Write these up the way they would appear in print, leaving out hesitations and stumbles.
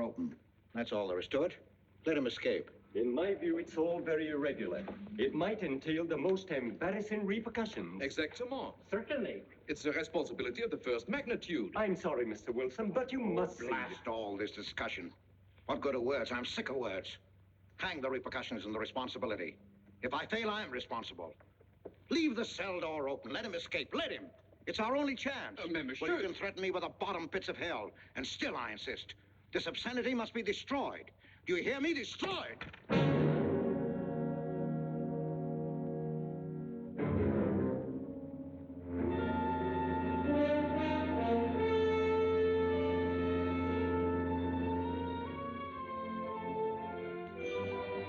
open. That's all there is to it. Let him escape. In my view, it's all very irregular. It might entail the most embarrassing repercussions. Exactement. Certainly. It's a responsibility of the first magnitude. I'm sorry, Mr. Wilson, but you must blast all this discussion. What good are words? I'm sick of words. Hang the repercussions and the responsibility. If I fail, I'm responsible. Leave the cell door open. Let him escape. Let him. It's our only chance. Monsieur. Well, you can threaten me with the bottom pits of hell, and still I insist. This obscenity must be destroyed. Do you hear me? Destroyed!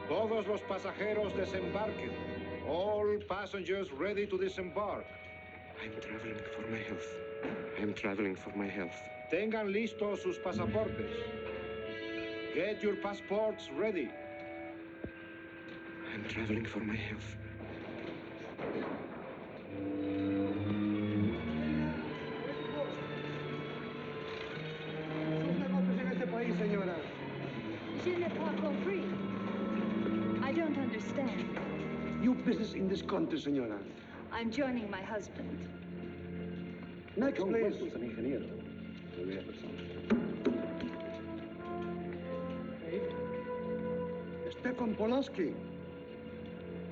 Todos los pasajeros desembarquen. All passengers ready to disembark. I'm traveling for my health. I'm traveling for my health. Tengan listos sus pasaportes. Get your passports ready. I'm traveling for my health. Je n'ai pas compris. I don't understand. You business in this country, senora. I'm joining my husband. Next, please. Stefan Polaski.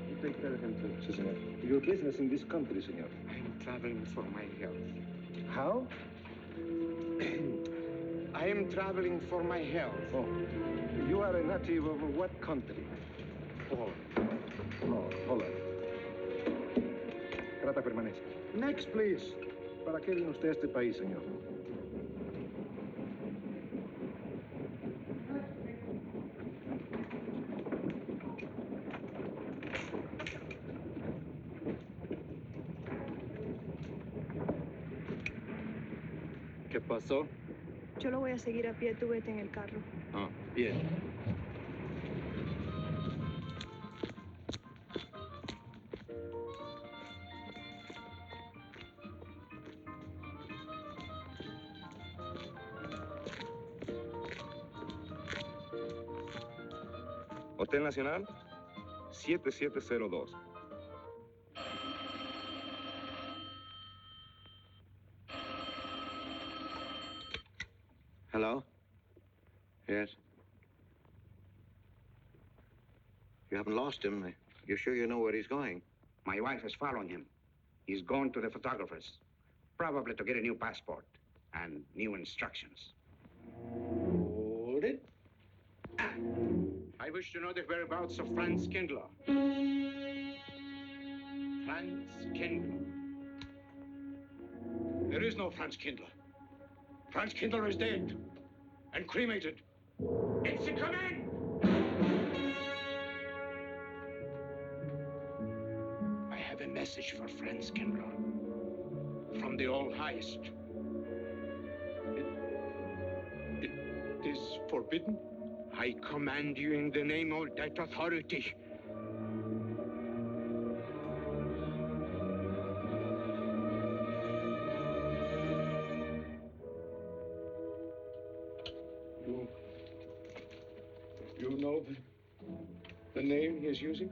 You take care of him too. Si, senor. Your business in this country, senor. I'm traveling for my health. How? I am traveling for my health. Oh. You are a native of what country? Oh. Oh, Holland. Trata permanece. Next, please. ¿Para qué vino usted a este país, señor? ¿Qué pasó? Yo lo voy a seguir a pie, tú vete en el carro. Ah, bien. Hotel Nacional, 7702. Hello? Yes? You haven't lost him. You're sure you know where he's going? My wife is following him. He's gone to the photographer's, probably to get a new passport and new instructions. Hold it. I wish to know the whereabouts of Franz Kindler. Franz Kindler. There is no Franz Kindler. Franz Kindler is dead and cremated. It's a command! I have a message for Franz Kindler from the All-Highest. It is forbidden. I command you in the name of that authority. You know the name he is using?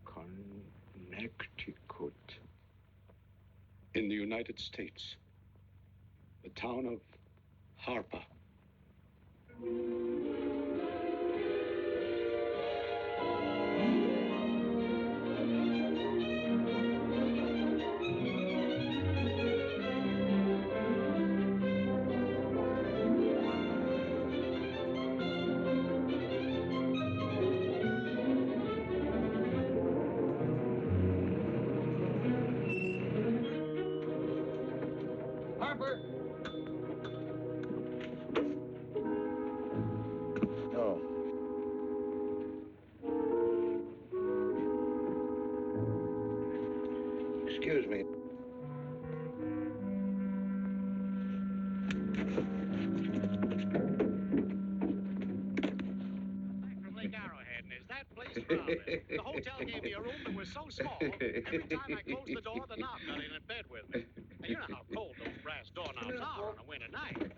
Connecticut. In the United States. The town of Harper. Harper! Oh. Excuse me. Lake Arrowhead, and is that place crowded? The hotel gave me a room that was so small, every time I closed the door, the knob got in bed with me. And you know how cold those brass doorknobs are on a winter night.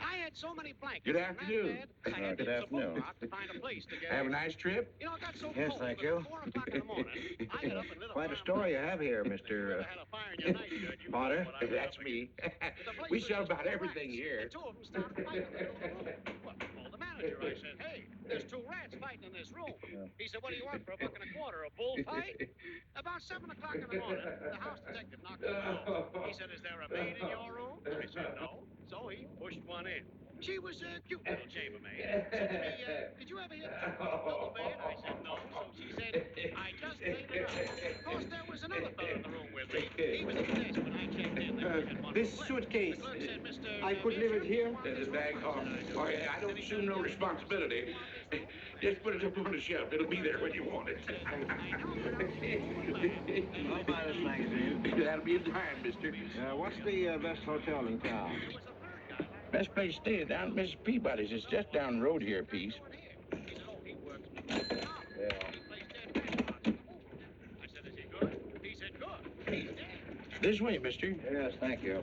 I had so many blankets Good in that afternoon. bed, I had to Good use a afternoon. boombox to find a place to get Have a in. nice trip? You know, it got so Yes, cold thank that you. at 4 o'clock in the morning, I got up and lit a Quite a fire story you burning. have here, And if you Mr. ever had a fire in your nightshirt, you Potter. know what I was That's up me. against. The place We was sell just about full of everything rats, here. And two of them started fighting in the middle of the room. Well, I told the manager, I said, hey, there's two rats fighting in this room. He said, what do you want for $1.25? A bullfight? About 7 o'clock in the morning, the house detective knocked on the door. He said, is there a maid in your room? I said, no. So he pushed one in. She was a cute little chambermaid. Said to me, did you ever hear the talk about a double bed? I said, no. So she said, I just laid it out. Of course, there was another fellow in the room with me. He was at the desk when I checked in. They only had one This room left. suitcase, The clerk said, Mr. I could leave it here. There's a bag off. Oh, yeah, I don't assume no responsibility. Just put it up on the shelf. It'll be there when you want it. I'll buy this magazine. That'll be a dime, mister. What's the best hotel in town? Best place to stay down at Mrs. Peabody's. It's just down the road here a piece. Yeah. I said, is he good? He said, good. He's dead. This way, mister. Yes, thank you.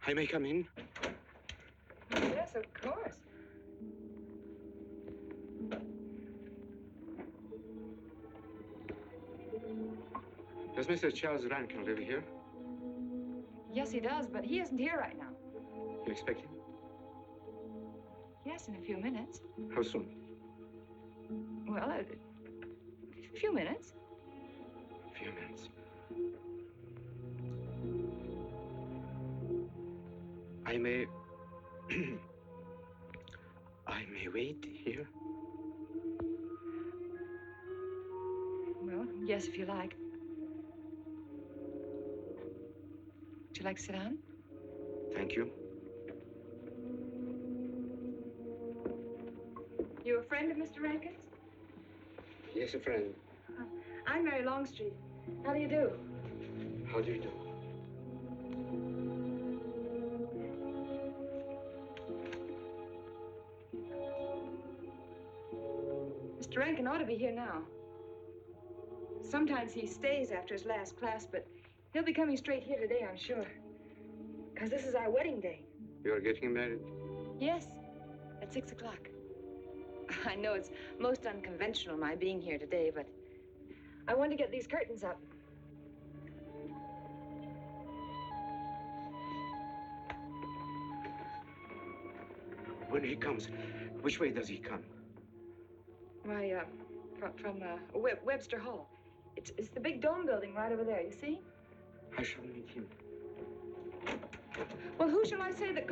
I may come in? Yes, of course. Does Mr. Charles Rankin live here? Yes, he does, but he isn't here right now. You expect him? Yes, in a few minutes. How soon? Well, a few minutes. A few minutes. I may... I may wait here? Well, yes, if you like. Would you like to sit down? Thank you. You a friend of Mr. Rankin's? Yes, a friend. I'm Mary Longstreet. How do you do? How do you do? Mr. Rankin ought to be here now. Sometimes he stays after his last class, but he'll be coming straight here today, I'm sure. Because this is our wedding day. You're getting married? Yes, at 6 o'clock. I know it's most unconventional, my being here today, but I want to get these curtains up. when he comes, which way does he come? Why, from Webster Hall. It's the big dome building right over there, you see? I shall meet him. Well, who shall I say that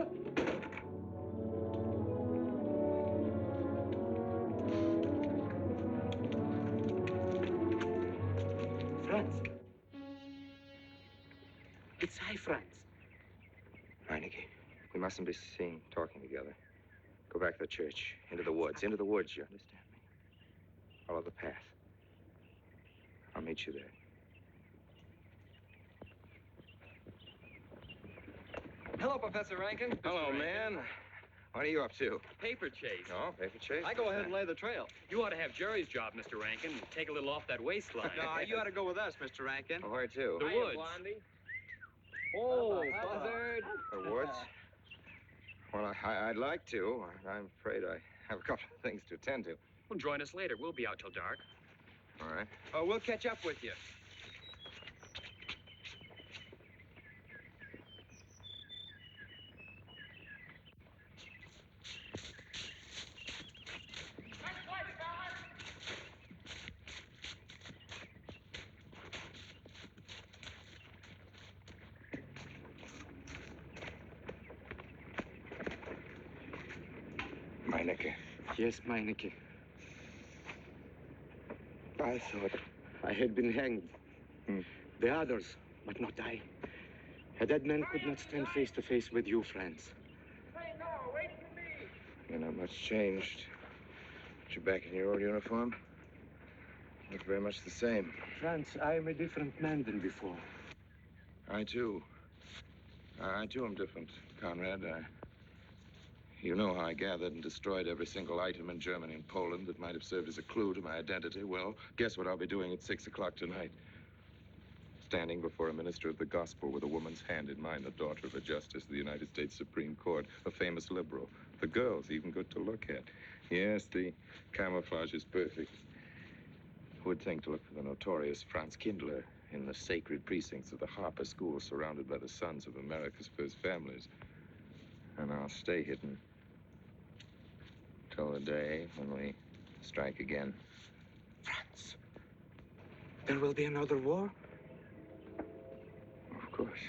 Franz. It's I, Franz. Meineke, we mustn't be seen talking together. Go back to the church, into the woods, you understand me? Follow the path. I'll meet you there. Hello, Professor Rankin. Hello, man. What are you up to? Paper chase. Oh, paper chase? I go ahead and lay the trail. You ought to have Jerry's job, Mr. Rankin. Take a little off that waistline. No, you ought to go with us, Mr. Rankin. Where to? The woods. Oh, buzzard. The woods? Well, I'd like to. I'm afraid I have a couple of things to attend to. Well, join us later. We'll be out till dark. All right. Oh, we'll catch up with you. Meineke. Yes, Meineke. I thought I had been hanged. The others, but not I. A dead man could not stand face to face with you, Franz. You're not much changed. But you're back in your old uniform. Look very much the same. Franz, I am a different man than before. I, too. I, too, am different, Conrad. You know how I gathered and destroyed every single item in Germany and Poland that might have served as a clue to my identity. Well, guess what I'll be doing at 6 o'clock tonight? Standing before a minister of the gospel with a woman's hand in mine, the daughter of a justice of the United States Supreme Court, a famous liberal. The girl's even good to look at. Yes, the camouflage is perfect. Who would think to look for the notorious Franz Kindler in the sacred precincts of the Harper School, surrounded by the sons of America's first families? And I'll stay hidden till the day when we strike again. Franz, there will be another war? Of course.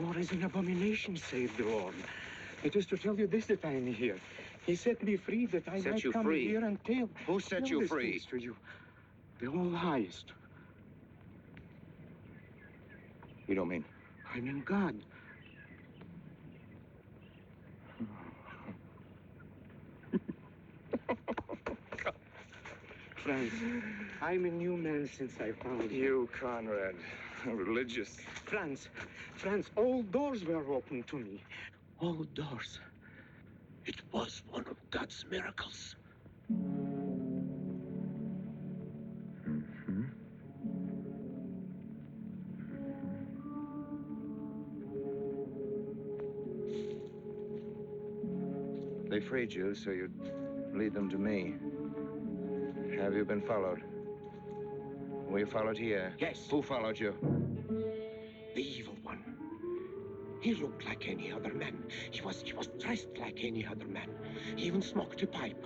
War is an abomination, saith the Lord. It is to tell you this that I am here. He set me free that I Set might you come free? here and tell. Who set tell you these free? things to you. The all highest. You don't mean? I mean God. Franz, I'm a new man since I found you. You, Conrad, religious. Franz, all doors were open to me. All doors. It was one of God's miracles. They freed you so you'd lead them to me. Have you been followed? Were you followed here? Yes. Who followed you? The evil one. He looked like any other man. He was dressed like any other man. He even smoked a pipe.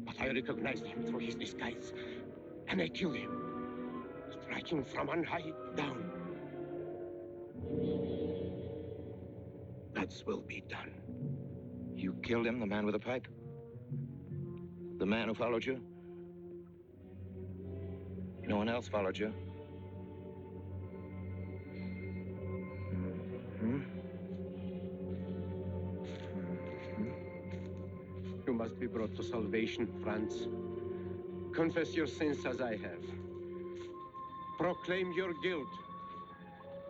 But I recognized him through his disguise. And I killed him, striking from on high down. God's will be done. You killed him, the man with the pipe? The man who followed you? No one else followed you? You must be brought to salvation, Franz. Confess your sins as I have. Proclaim your guilt.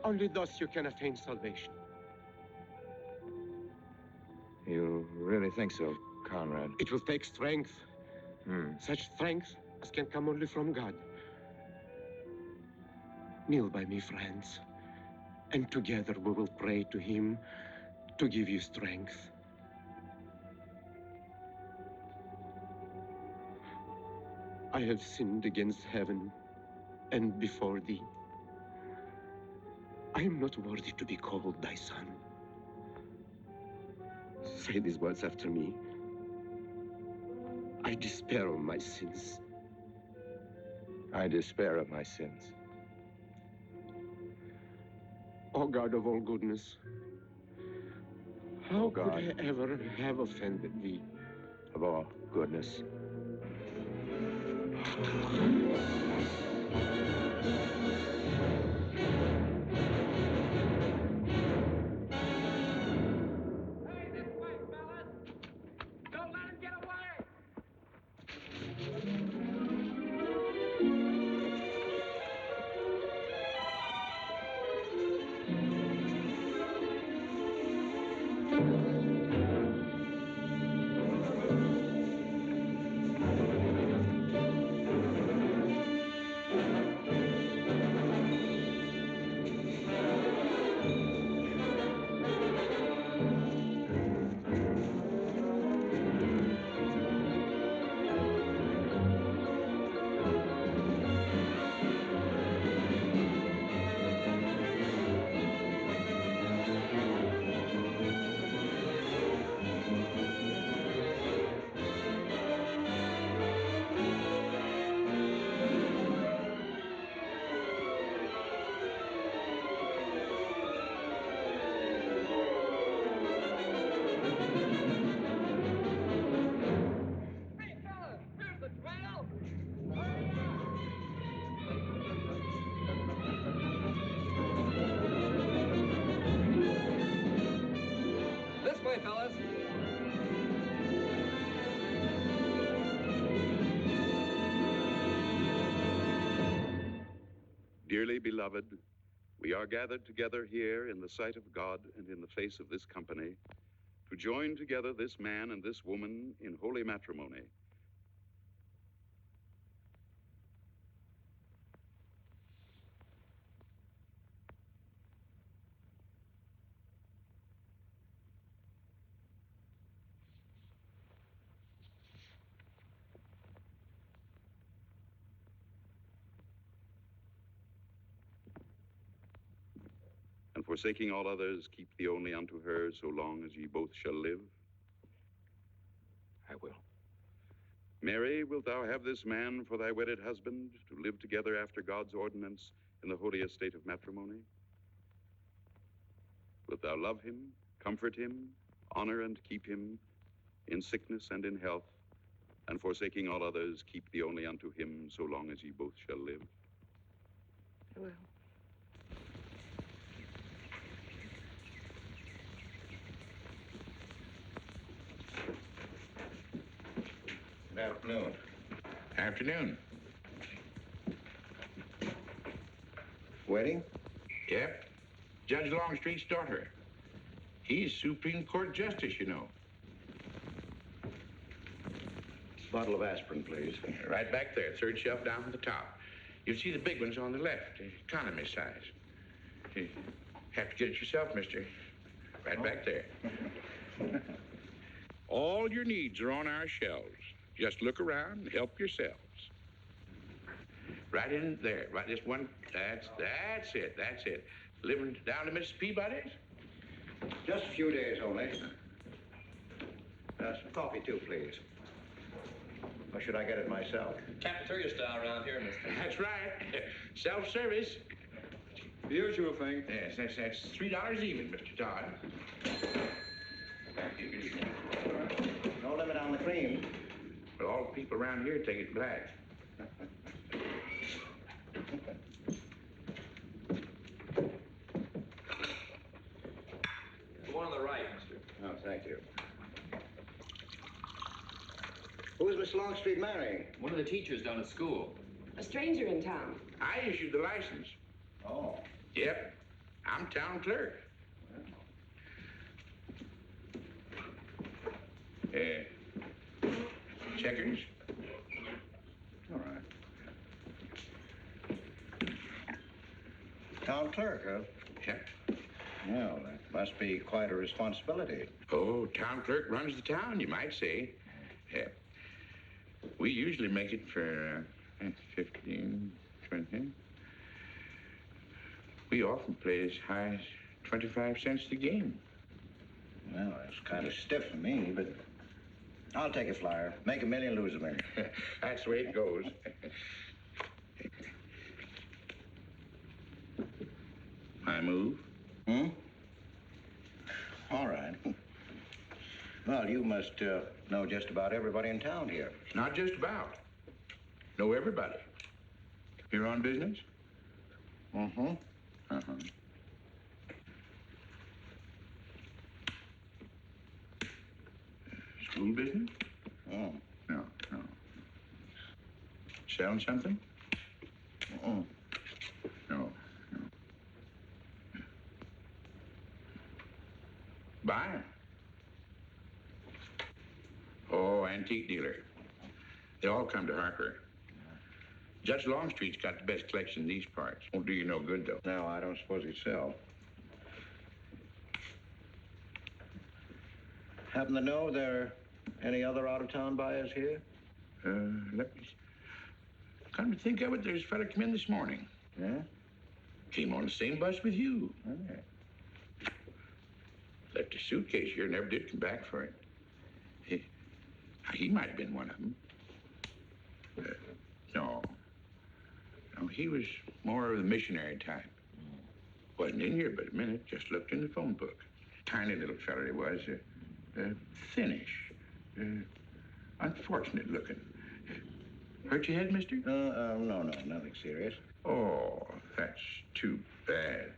Only thus you can attain salvation. You really think so, Conrad? It will take strength. Such strength as can come only from God. Kneel by me, Franz, and together we will pray to him to give you strength. I have sinned against heaven and before thee. I am not worthy to be called thy son. say these words after me. I despair of my sins. I despair of my sins. O God of all goodness, how could God. I ever have offended thee? Of all goodness. This way, fellas. Dearly beloved, we are gathered together here in the sight of God and in the face of this company to join together this man and this woman in holy matrimony. And forsaking all others, keep thee only unto her so long as ye both shall live. I will. Mary, wilt thou have this man for thy wedded husband, to live together after God's ordinance in the holy estate of matrimony? Wilt thou love him, comfort him, honor and keep him in sickness and in health, and forsaking all others, keep thee only unto him so long as ye both shall live? I will. Good afternoon. Afternoon. Wedding? Yep. Judge Longstreet's daughter. He's Supreme Court Justice, you know. Bottle of aspirin, please. Right back there, third shelf down at the top. You'll see the big ones on the left, the economy size. You have to get it yourself, mister. Right back there. All your needs are on our shelves. Just look around and help yourselves. Right in there, right this one. That's it, that's it. Living down to Mrs. Peabody's? Just a few days only. Some coffee, too, please. Or should I get it myself? Cafeteria style around here, mister. That's right. Self-service. The usual thing. Yes, that's $3 even, Mr. Todd. No limit on the cream. But all the people around here take it black. The one on the right, mister. Oh, thank you. Who's Miss Longstreet marrying? One of the teachers down at school. A stranger in town. I issued the license. Oh. Yep. I'm town clerk. Checkers? All right. Town clerk, huh? Yep. Well, that must be quite a responsibility. Oh, town clerk runs the town, you might say. We usually make it for 15, 20. We often play as high as 25 cents a game. Well, it's kind of stiff for me, but I'll take a flyer. Make a million, lose a million. That's the way it goes. I move? Hmm? All right. Well, you must know just about everybody in town here. Not just about. Know everybody. Here on business? Mm-hmm. Uh-huh. School business? Oh. No. Selling something? Mm-mm. No. Buying? Oh, antique dealer. They all come to Harper. Judge Longstreet's got the best collection in these parts. Won't do you no good, though. No, I don't suppose he'd sell. Happen to know there are any other out-of-town buyers here? Let me... Come to think of it, there's a fella come in this morning. Yeah? Came on the same bus with you. Okay. Left his suitcase here, never did come back for it. He might have been one of them. No, he was more of the missionary type. Wasn't in here but a minute, just looked in the phone book. Tiny little fella he was, thinnish, unfortunate looking. Hurt your head, mister? No, nothing serious. Oh, that's too bad.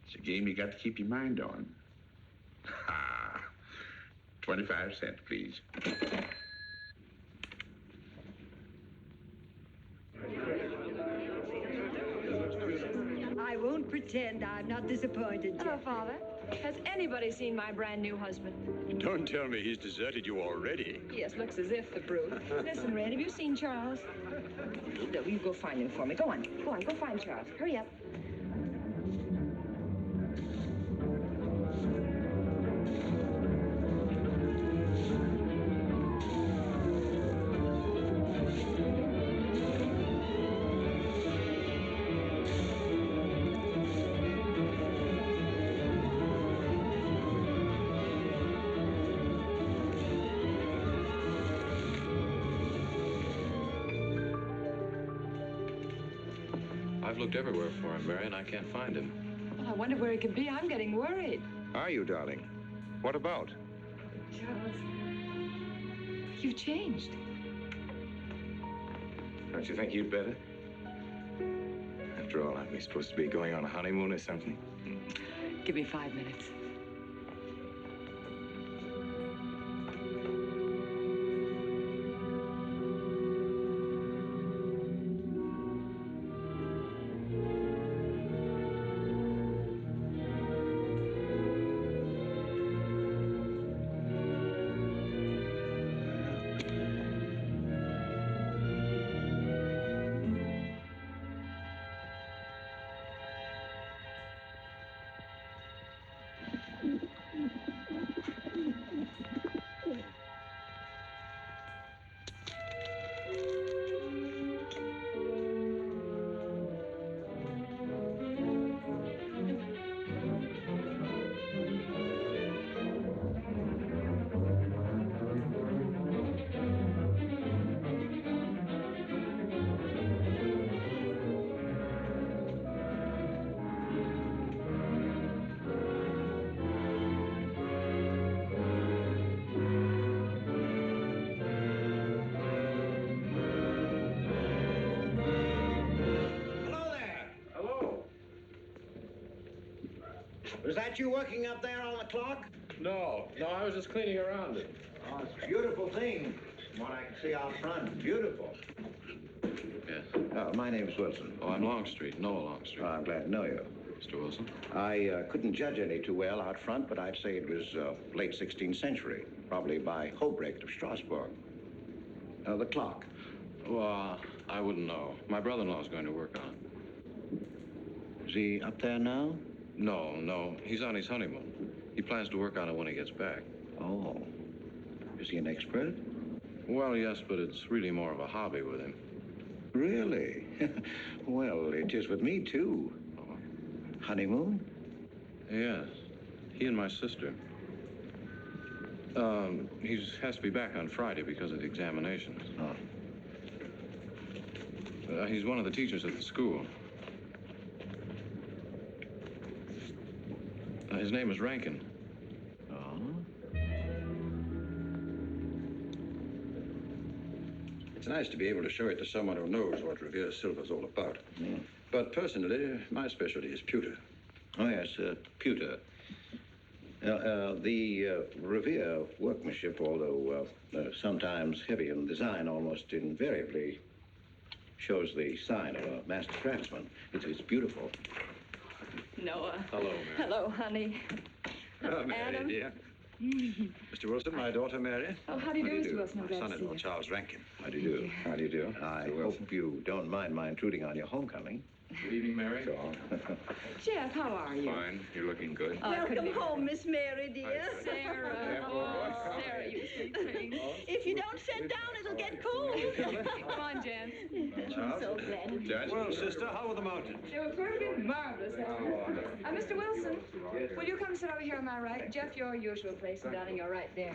It's a game you got to keep your mind on. Ha! 25 cents, please. I won't pretend I'm not disappointed, Hello, Jeffrey. Father. Has anybody seen my brand new husband? Don't tell me he's deserted you already. Yes, looks as if, the brute. Listen, Red, have you seen Charles? No, you go find him for me. Go on, go find Charles. Hurry up. I've looked everywhere for him, Mary, and I can't find him. Well, I wonder where he could be. I'm getting worried. Are you, darling? What about? Charles, you've changed. Don't you think you'd better? After all, aren't we supposed to be going on a honeymoon or something? Give me 5 minutes. Was that you working up there on the clock? No, I was just cleaning around it. Oh, it's a beautiful thing. From what I can see out front, beautiful. Yes. My name's Wilson. Oh, I'm Longstreet, Noah Longstreet. I'm glad to know you. Mr. Wilson? I couldn't judge any too well out front, but I'd say it was late 16th century, probably by Hobrecht of Strasbourg. The clock. Well, I wouldn't know. My brother-in-law's going to work on it. Is he up there now? No. He's on his honeymoon. He plans to work on it when he gets back. Oh. Is he an expert? Well, yes, but it's really more of a hobby with him. Really? Well, it is with me, too. Oh, Honeymoon? Yes. He and my sister. He has to be back on Friday because of the examinations. Oh. He's one of the teachers at the school. His name is Rankin. Oh? It's nice to be able to show it to someone who knows what Revere Silver's all about. Mm. But personally, my specialty is pewter. Oh, yes, pewter. The Revere workmanship, although sometimes heavy in design, almost invariably shows the sign of a master craftsman. It's beautiful. Noah. Hello, Mary. Hello, honey. Oh, Mary, Adam. dear. Mr. Wilson, my daughter, Mary. Oh, how do you do, Mr. Wilson? I'm My glad to see son-in-law, you. Charles Rankin. How do you do? How do you do? I hope you don't mind my intruding on your homecoming. Good evening, Mary. Jeff, how are you? Fine. You're looking good. Oh, I couldn't Welcome be- home, Miss Mary, dear. Sarah. Oh, Sarah, you sweet thing. If you don't sit down, it'll get cool. Come on, Jen. I'm so glad to Judge? Well, sister, how were the mountains? They were perfect, marvelous. Mr. Wilson, will you come sit over here on my right? Jeff, your usual place, and darling, you're right there.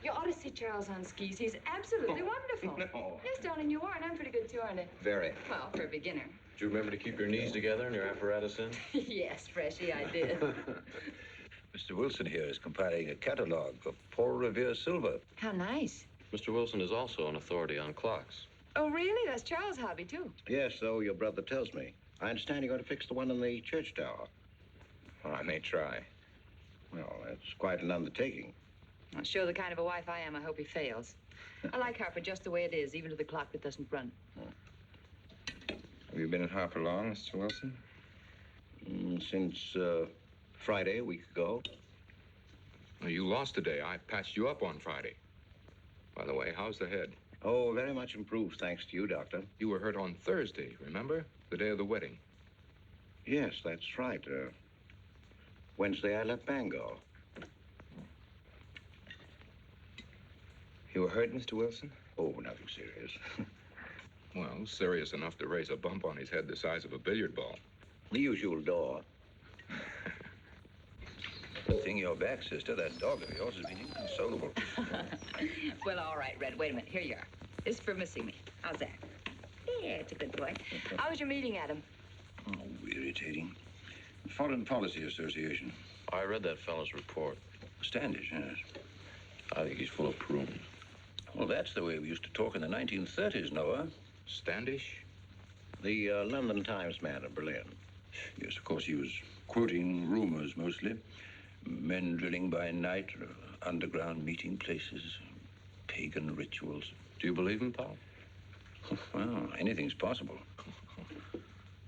You ought to see Charles on skis. He's absolutely wonderful. No. Yes, darling, you are, and I'm pretty good too, aren't I? Very. Well, for a beginner. Do you remember to keep your knees together and your apparatus in? Yes, Freshy, I did. Mr. Wilson here is compiling a catalog of Paul Revere silver. How nice. Mr. Wilson is also an authority on clocks. Oh, really? That's Charles' hobby, too. Yes, so your brother tells me. I understand you're going to fix the one in the church tower. Well, I may try. Well, that's quite an undertaking. I'll show the kind of a wife I am. I hope he fails. I like Harper just the way it is, even to the clock that doesn't run. Have you been at Harper long, Mr. Wilson? Since Friday, a week ago. Well, you lost today. I patched you up on Friday. By the way, how's the head? Oh, very much improved, thanks to you, Doctor. You were hurt on Thursday, remember? The day of the wedding. Yes, that's right. Wednesday, I left Bangor. You were hurt, Mr. Wilson? Oh, nothing serious. Well, serious enough to raise a bump on his head the size of a billiard ball. The usual door. Good thing you're back, sister. That dog of yours has been inconsolable. Well, all right, Red. Wait a minute. Here you are. This is for missing me. How's that? Yeah, it's a good boy. How was your meeting, Adam? Oh, irritating. Foreign Policy Association. I read that fellow's report. Standish, yes. I think he's full of prunes. Well, that's the way we used to talk in the 1930s, Noah. Standish? The London Times man in Berlin. Yes, of course, he was quoting rumors mostly. Men drilling by night, underground meeting places, pagan rituals. Do you believe him, Paul? Well, anything's possible.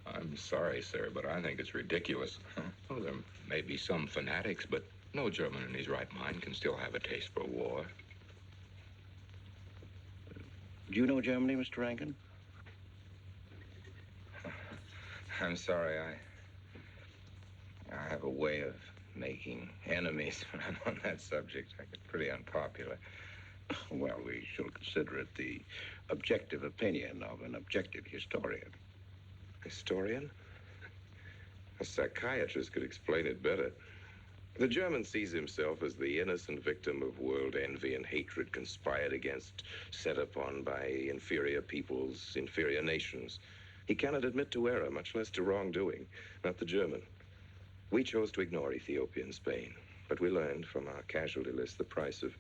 I'm sorry, sir, but I think it's ridiculous. Oh, there may be some fanatics, but no German in his right mind can still have a taste for war. Do you know Germany, Mr. Rankin? I'm sorry, I have a way of making enemies when I'm on that subject. I get pretty unpopular. Well, we shall consider it the objective opinion of an objective historian. Historian? A psychiatrist could explain it better. The German sees himself as the innocent victim of world envy and hatred conspired against, set upon by inferior peoples, inferior nations. He cannot admit to error, much less to wrongdoing. Not the German. We chose to ignore Ethiopia and Spain, but we learned from our casualty list the price of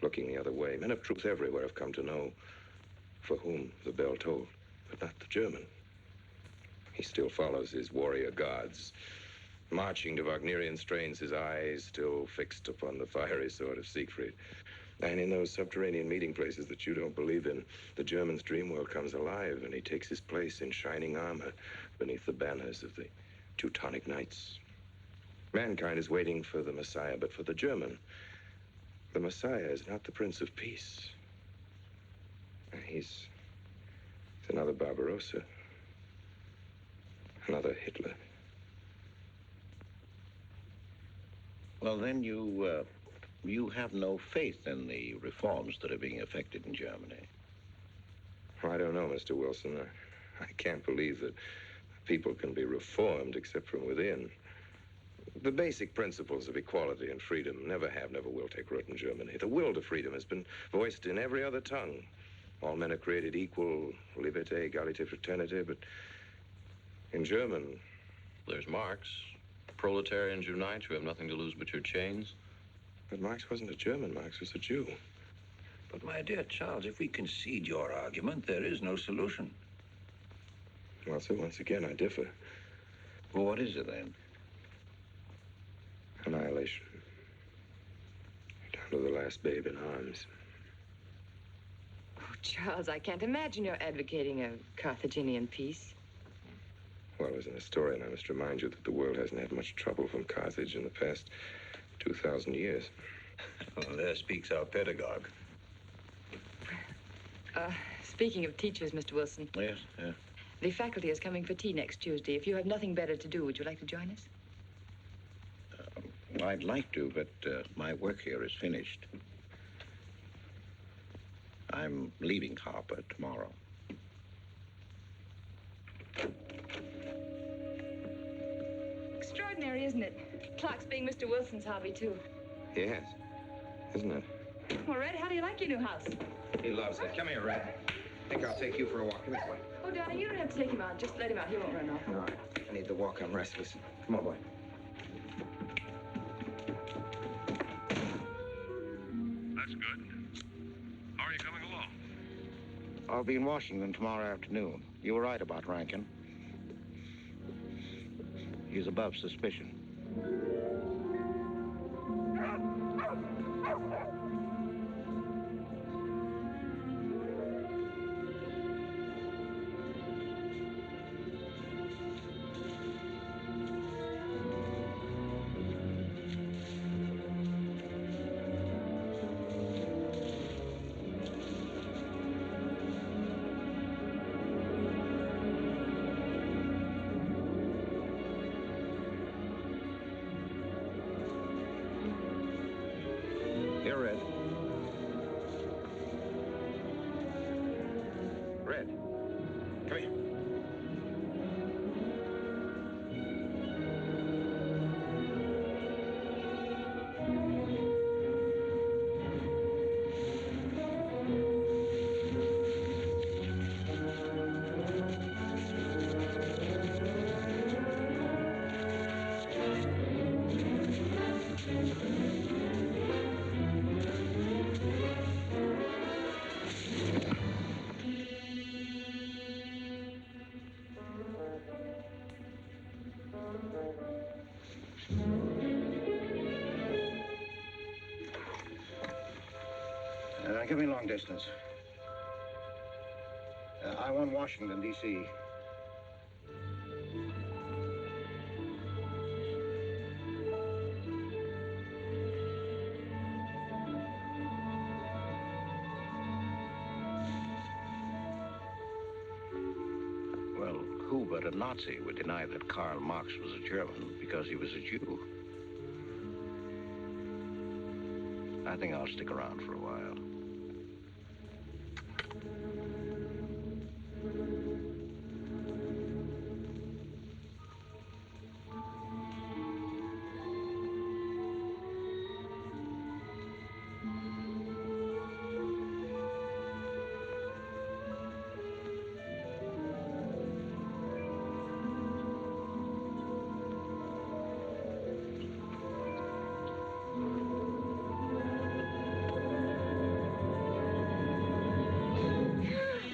looking the other way. Men of truth everywhere have come to know for whom the bell tolled, but not the German. He still follows his warrior gods, marching to Wagnerian strains, his eyes still fixed upon the fiery sword of Siegfried. And in those subterranean meeting places that you don't believe in, the German's dream world comes alive, and he takes his place in shining armor beneath the banners of the Teutonic Knights. Mankind is waiting for the Messiah, but for the German, the Messiah is not the Prince of Peace. He's another Barbarossa, another Hitler. Well, then you have no faith in the reforms that are being effected in Germany. I don't know, Mr. Wilson. I can't believe that people can be reformed except from within. The basic principles of equality and freedom never have, never will take root in Germany. The will to freedom has been voiced in every other tongue. All men are created equal, liberté, égalité, fraternité, but in German... There's Marx. Proletarians unite, you have nothing to lose but your chains. But Marx wasn't a German, Marx was a Jew. But, my dear Charles, if we concede your argument, there is no solution. Well, sir, once again, I differ. Well, what is it, then? Annihilation. Down to the last babe in arms. Oh, Charles, I can't imagine you're advocating a Carthaginian peace. Well, as an historian, I must remind you that the world hasn't had much trouble from Carthage in the past 2,000 years. Well, there speaks our pedagogue. Speaking of teachers, Mr. Wilson. Yes, yeah. The faculty is coming for tea next Tuesday. If you have nothing better to do, would you like to join us? Well, I'd like to, but my work here is finished. I'm leaving Harper tomorrow. Extraordinary, isn't it? Clocks being Mr. Wilson's hobby, too. Yes, isn't it? Well, Red, how do you like your new house? He loves it. Come here, Red. I think I'll take you for a walk. Come here, boy. Oh, darling, you don't have to take him out. Just let him out. He won't run off. No, I need the walk. I'm restless. Come on, boy. That's good. How are you coming along? I'll be in Washington tomorrow afternoon. You were right about Rankin. He's above suspicion. Here, Red. Red. Come here. Give me long distance. I want Washington, D.C. Well, who but a Nazi would deny that Karl Marx was a German because he was a Jew? I think I'll stick around for a while.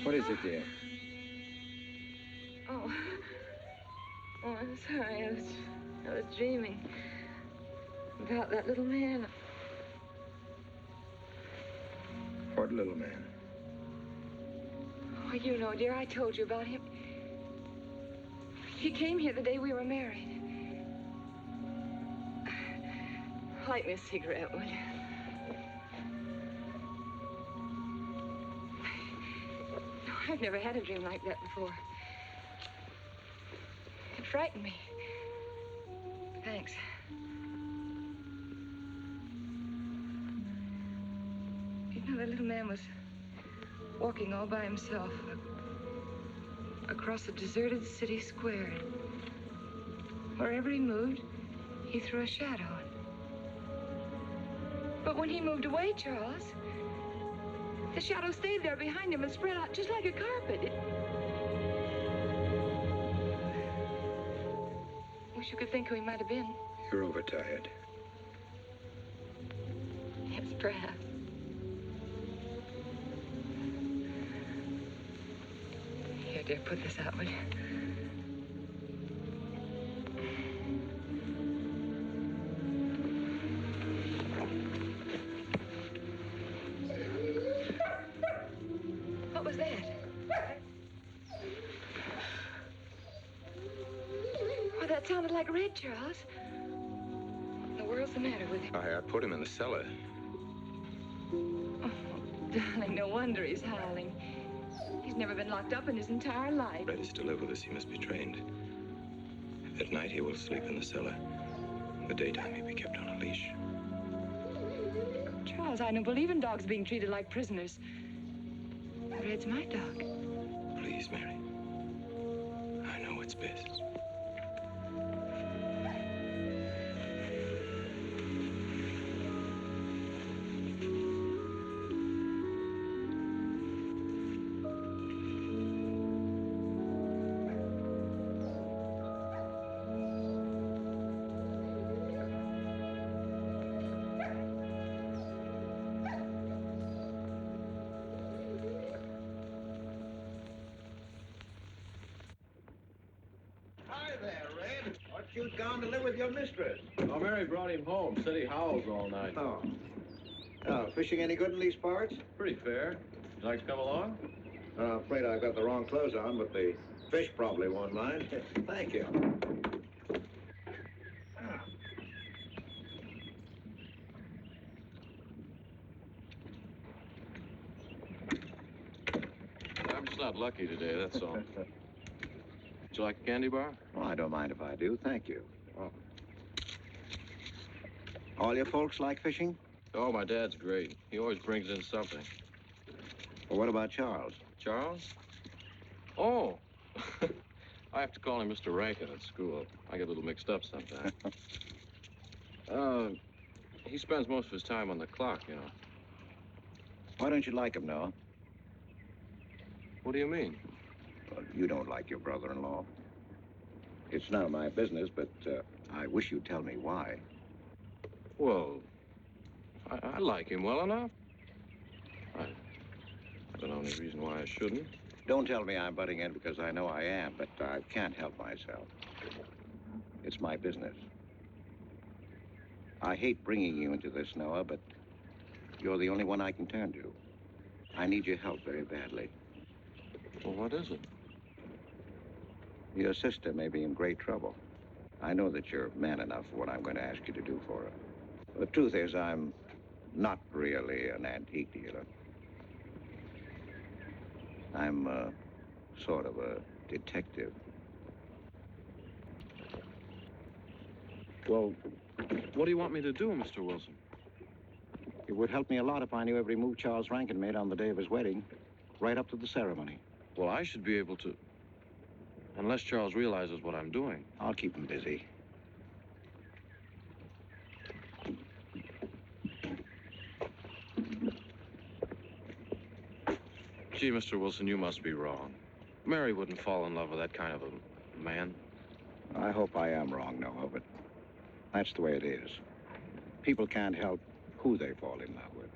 What is it, dear? Oh. Oh, I'm sorry. I was dreaming about that little man. What little man? Oh, you know, dear, I told you about him. He came here the day we were married. Light me a cigarette, will you? No, I've never had a dream like that before. It frightened me. Thanks. You know, the little man was walking all by himself across across a deserted city square. Wherever he moved, he threw a shadow. But when he moved away, Charles, the shadow stayed there behind him and spread out just like a carpet. Wish you could think who he might have been. You're overtired. Yes, perhaps. Here, dear, put this out, will you? What was that? Oh, that sounded like Red, Charles. What in the world's the matter with him? I put him in the cellar. Oh, darling, no wonder he's howling. He's never been locked up in his entire life. Red is to live with us. He must be trained. At night, he will sleep in the cellar. In the daytime, he'll be kept on a leash. Charles, I don't believe in dogs being treated like prisoners. Red's my dog. Please, Mary. I know what's best. Hi there, Red. What you gone to live with your mistress? Oh, Mary brought him home. Said he howls all night. Oh. Oh, fishing any good in these parts? Pretty fair. Would you like to come along? I'm afraid I've got the wrong clothes on, but the fish probably won't mind. Thank you. I'm just not lucky today, that's all. Would you like a candy bar? Well, I don't mind if I do. Thank you. Oh. All your folks like fishing? Oh, my dad's great. He always brings in something. Well, what about Charles? Charles? Oh. I have to call him Mr. Rankin at school. I get a little mixed up sometimes. He spends most of his time on the clock, you know. Why don't you like him, Noah? What do you mean? Well, you don't like your brother-in-law. It's none of my business, but I wish you'd tell me why. Well, I like him well enough. I don't know any reason why I shouldn't. Don't tell me I'm butting in because I know I am, but I can't help myself. It's my business. I hate bringing you into this, Noah, but you're the only one I can turn to. I need your help very badly. Well, what is it? Your sister may be in great trouble. I know that you're man enough for what I'm going to ask you to do for her. The truth is, I'm not really an antique dealer. I'm sort of a detective. Well, what do you want me to do, Mr. Wilson? It would help me a lot if I knew every move Charles Rankin made on the day of his wedding, right up to the ceremony. Well, I should be able to, unless Charles realizes what I'm doing. I'll keep him busy. Gee, Mr. Wilson, you must be wrong. Mary wouldn't fall in love with that kind of a man. I hope I am wrong, Noah, but that's the way it is. People can't help who they fall in love with.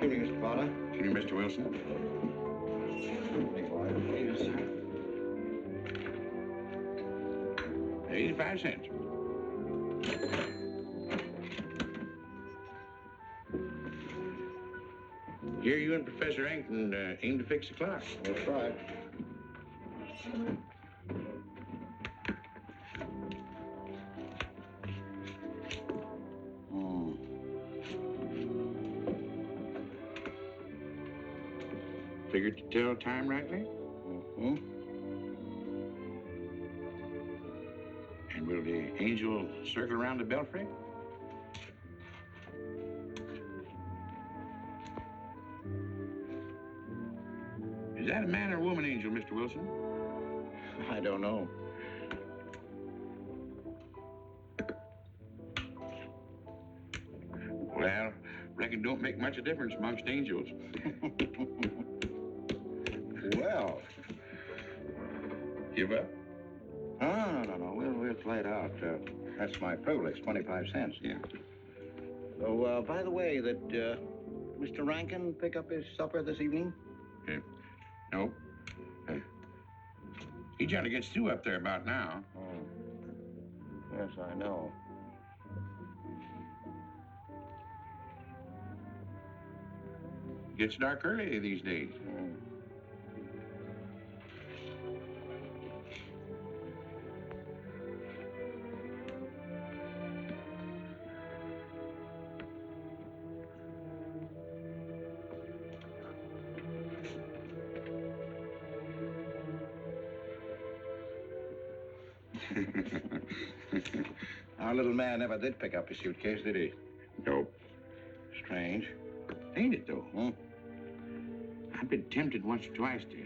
Good evening, Mr. Potter. Good evening, Mr. Wilson. 85 cents. Here you and Professor Rankin aim to fix the clock. That's right. Figured to tell time rightly? Mm-hmm. Will the angel circle around the belfry? Is that a man or a woman angel, Mr. Wilson? I don't know. Well, reckon don't make much of a difference amongst angels. Well. Give up? No. We'll play it out. That's my privilege, 25 cents. Yeah. So, by the way, did Mr. Rankin pick up his supper this evening? No. He generally gets through up there about now. Oh. Yes, I know. Gets dark early these days. Our little man never did pick up his suitcase, did he? Nope. Strange. Ain't it, though? I've been tempted once or twice to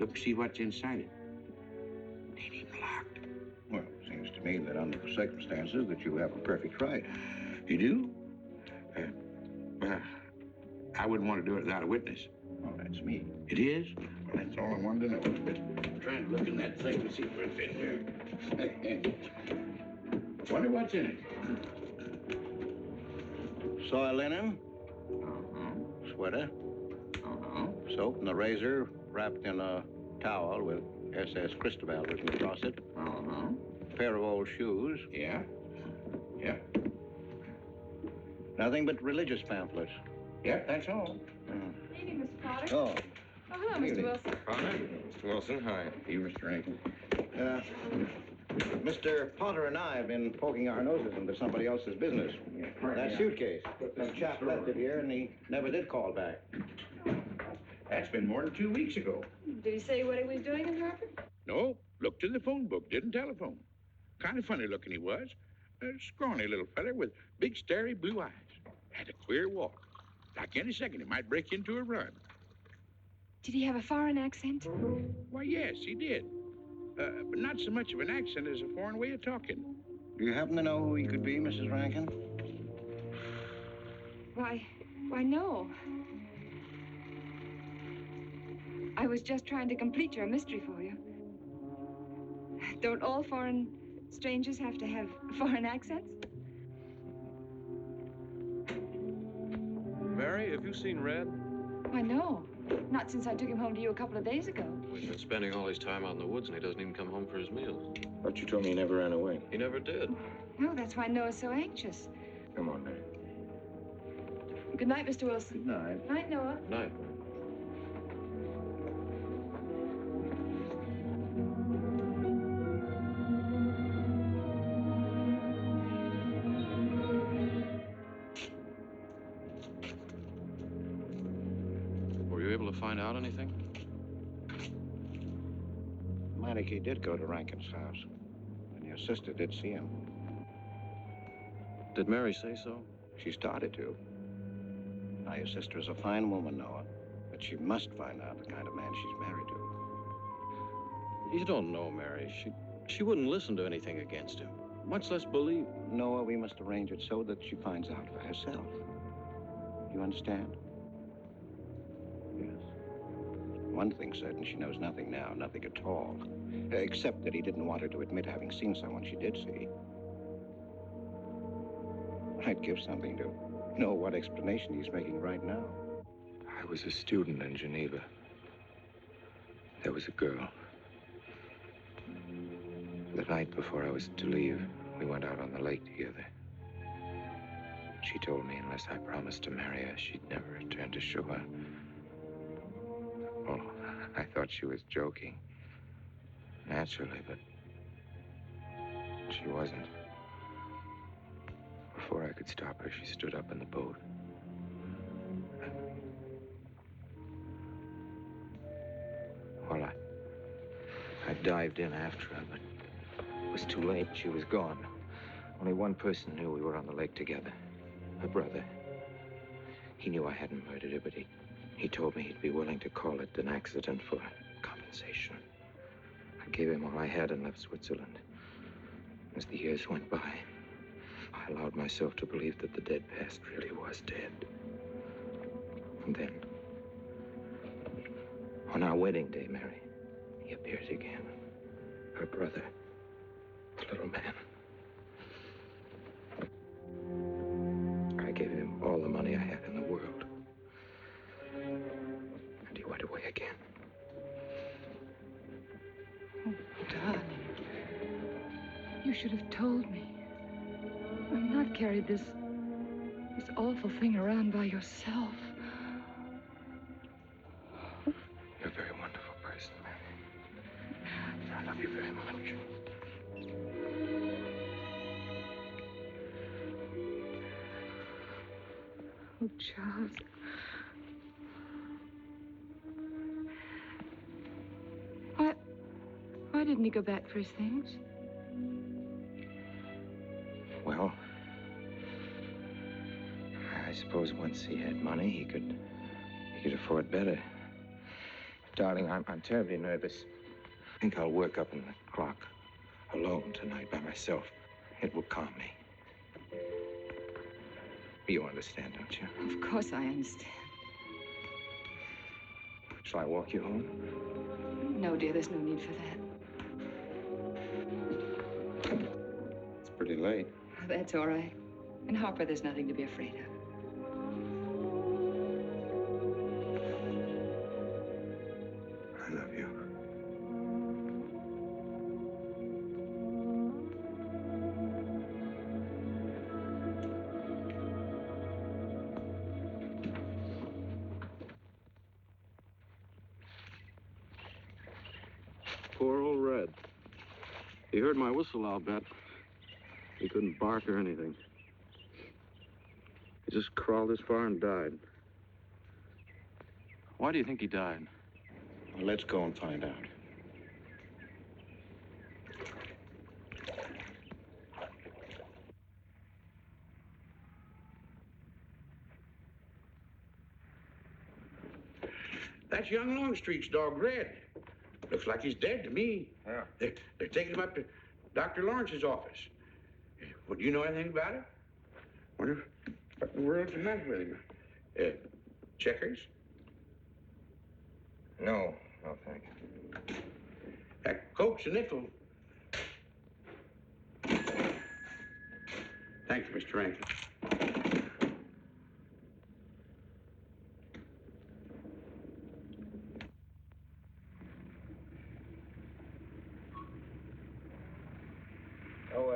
look and see what's inside it. Ain't even locked. Well, it seems to me that under the circumstances that you have a perfect right. You do? Well, I wouldn't want to do it without a witness. Oh, that's me. It is? Well, that's all I wanted to know. I'm trying to look in that thing to see if it's in here. Wonder what's in it. Soy linen. Sweater. Soap and a razor wrapped in a towel with SS Cristobal written across it. Pair of old shoes. Yeah. Nothing but religious pamphlets. Yep, that's all. Evening, Mr. Potter. Oh. Oh, hello, Mr. Wilson. Potter? Mr. Wilson, hi. You, Mr. Rankin. Mr. Potter and I have been poking our noses into somebody else's business. That suitcase. Some chap left it here, and he never did call back. That's been more than 2 weeks ago. Did he say what he was doing in Harper? No, looked in the phone book, didn't telephone. Kind of funny looking he was. A scrawny little feller with big, starry blue eyes. Had a queer walk. Like any second, he might break into a run. Did he have a foreign accent? Why, yes, he did. But not so much of an accent as a foreign way of talking. Do you happen to know who he could be, Mrs. Rankin? Why, no. I was just trying to complete your mystery for you. Don't all foreign strangers have to have foreign accents? Mary, have you seen Red? Why, no. Not since I took him home to you a couple of days ago. He's been spending all his time out in the woods, and he doesn't even come home for his meals. But you told me he never ran away. He never did. No, that's why Noah's so anxious. Come on, Mary. Good night, Mr. Wilson. Good night. Night, Noah. Night. Were you able to find out anything? Meineke did go to Rankin's house, and your sister did see him. Did Mary say so? She started to. Now, your sister is a fine woman, Noah, but she must find out the kind of man she's married to. You don't know, Mary. She wouldn't listen to anything against him, much less believe. Noah, we must arrange it so that she finds out for herself. You understand? Yes. One thing's certain, she knows nothing now, nothing at all. Except that he didn't want her to admit having seen someone she did see. I'd give something to know what explanation he's making right now. I was a student in Geneva. There was a girl. The night before I was to leave, we went out on the lake together. She told me unless I promised to marry her, she'd never return to shore. Oh, I thought she was joking. Naturally, but she wasn't. Before I could stop her, she stood up in the boat. Well, I dived in after her, but was too late. She was gone. Only one person knew we were on the lake together. Her brother. He knew I hadn't murdered her, but he told me he'd be willing to call it an accident for compensation. I gave him all I had and left Switzerland. As the years went by, I allowed myself to believe that the dead past really was dead. And then, on our wedding day, Mary, he appeared again. Her brother, the little man. I gave him all the money I had in the world. And he went away again. Oh, darling. You should have told me. And not carried this awful thing around by yourself. You're a very wonderful person, Mary. I love you very much. Oh, Charles. Why didn't he go back for his things? Well, I suppose once he had money, he could afford better. Darling, I'm terribly nervous. I think I'll work up in the clock alone tonight by myself. It will calm me. You understand, don't you? Of course I understand. Shall I walk you home? No, dear, there's no need for that. It's pretty late. Oh, that's all right. In Harper, there's nothing to be afraid of. I love you. Poor old Red. He heard my whistle, I'll bet. He couldn't bark or anything. He just crawled this far and died. Why do you think he died? Well, let's go and find out. That's young Longstreet's dog, Red. Looks like he's dead to me. Yeah. They're taking him up to Dr. Lawrence's office. Would you know anything about it? Wonder what in the world's the matter with him? Checkers? No, thank you. Coke's a nickel. Thank you, Mr. Rankin.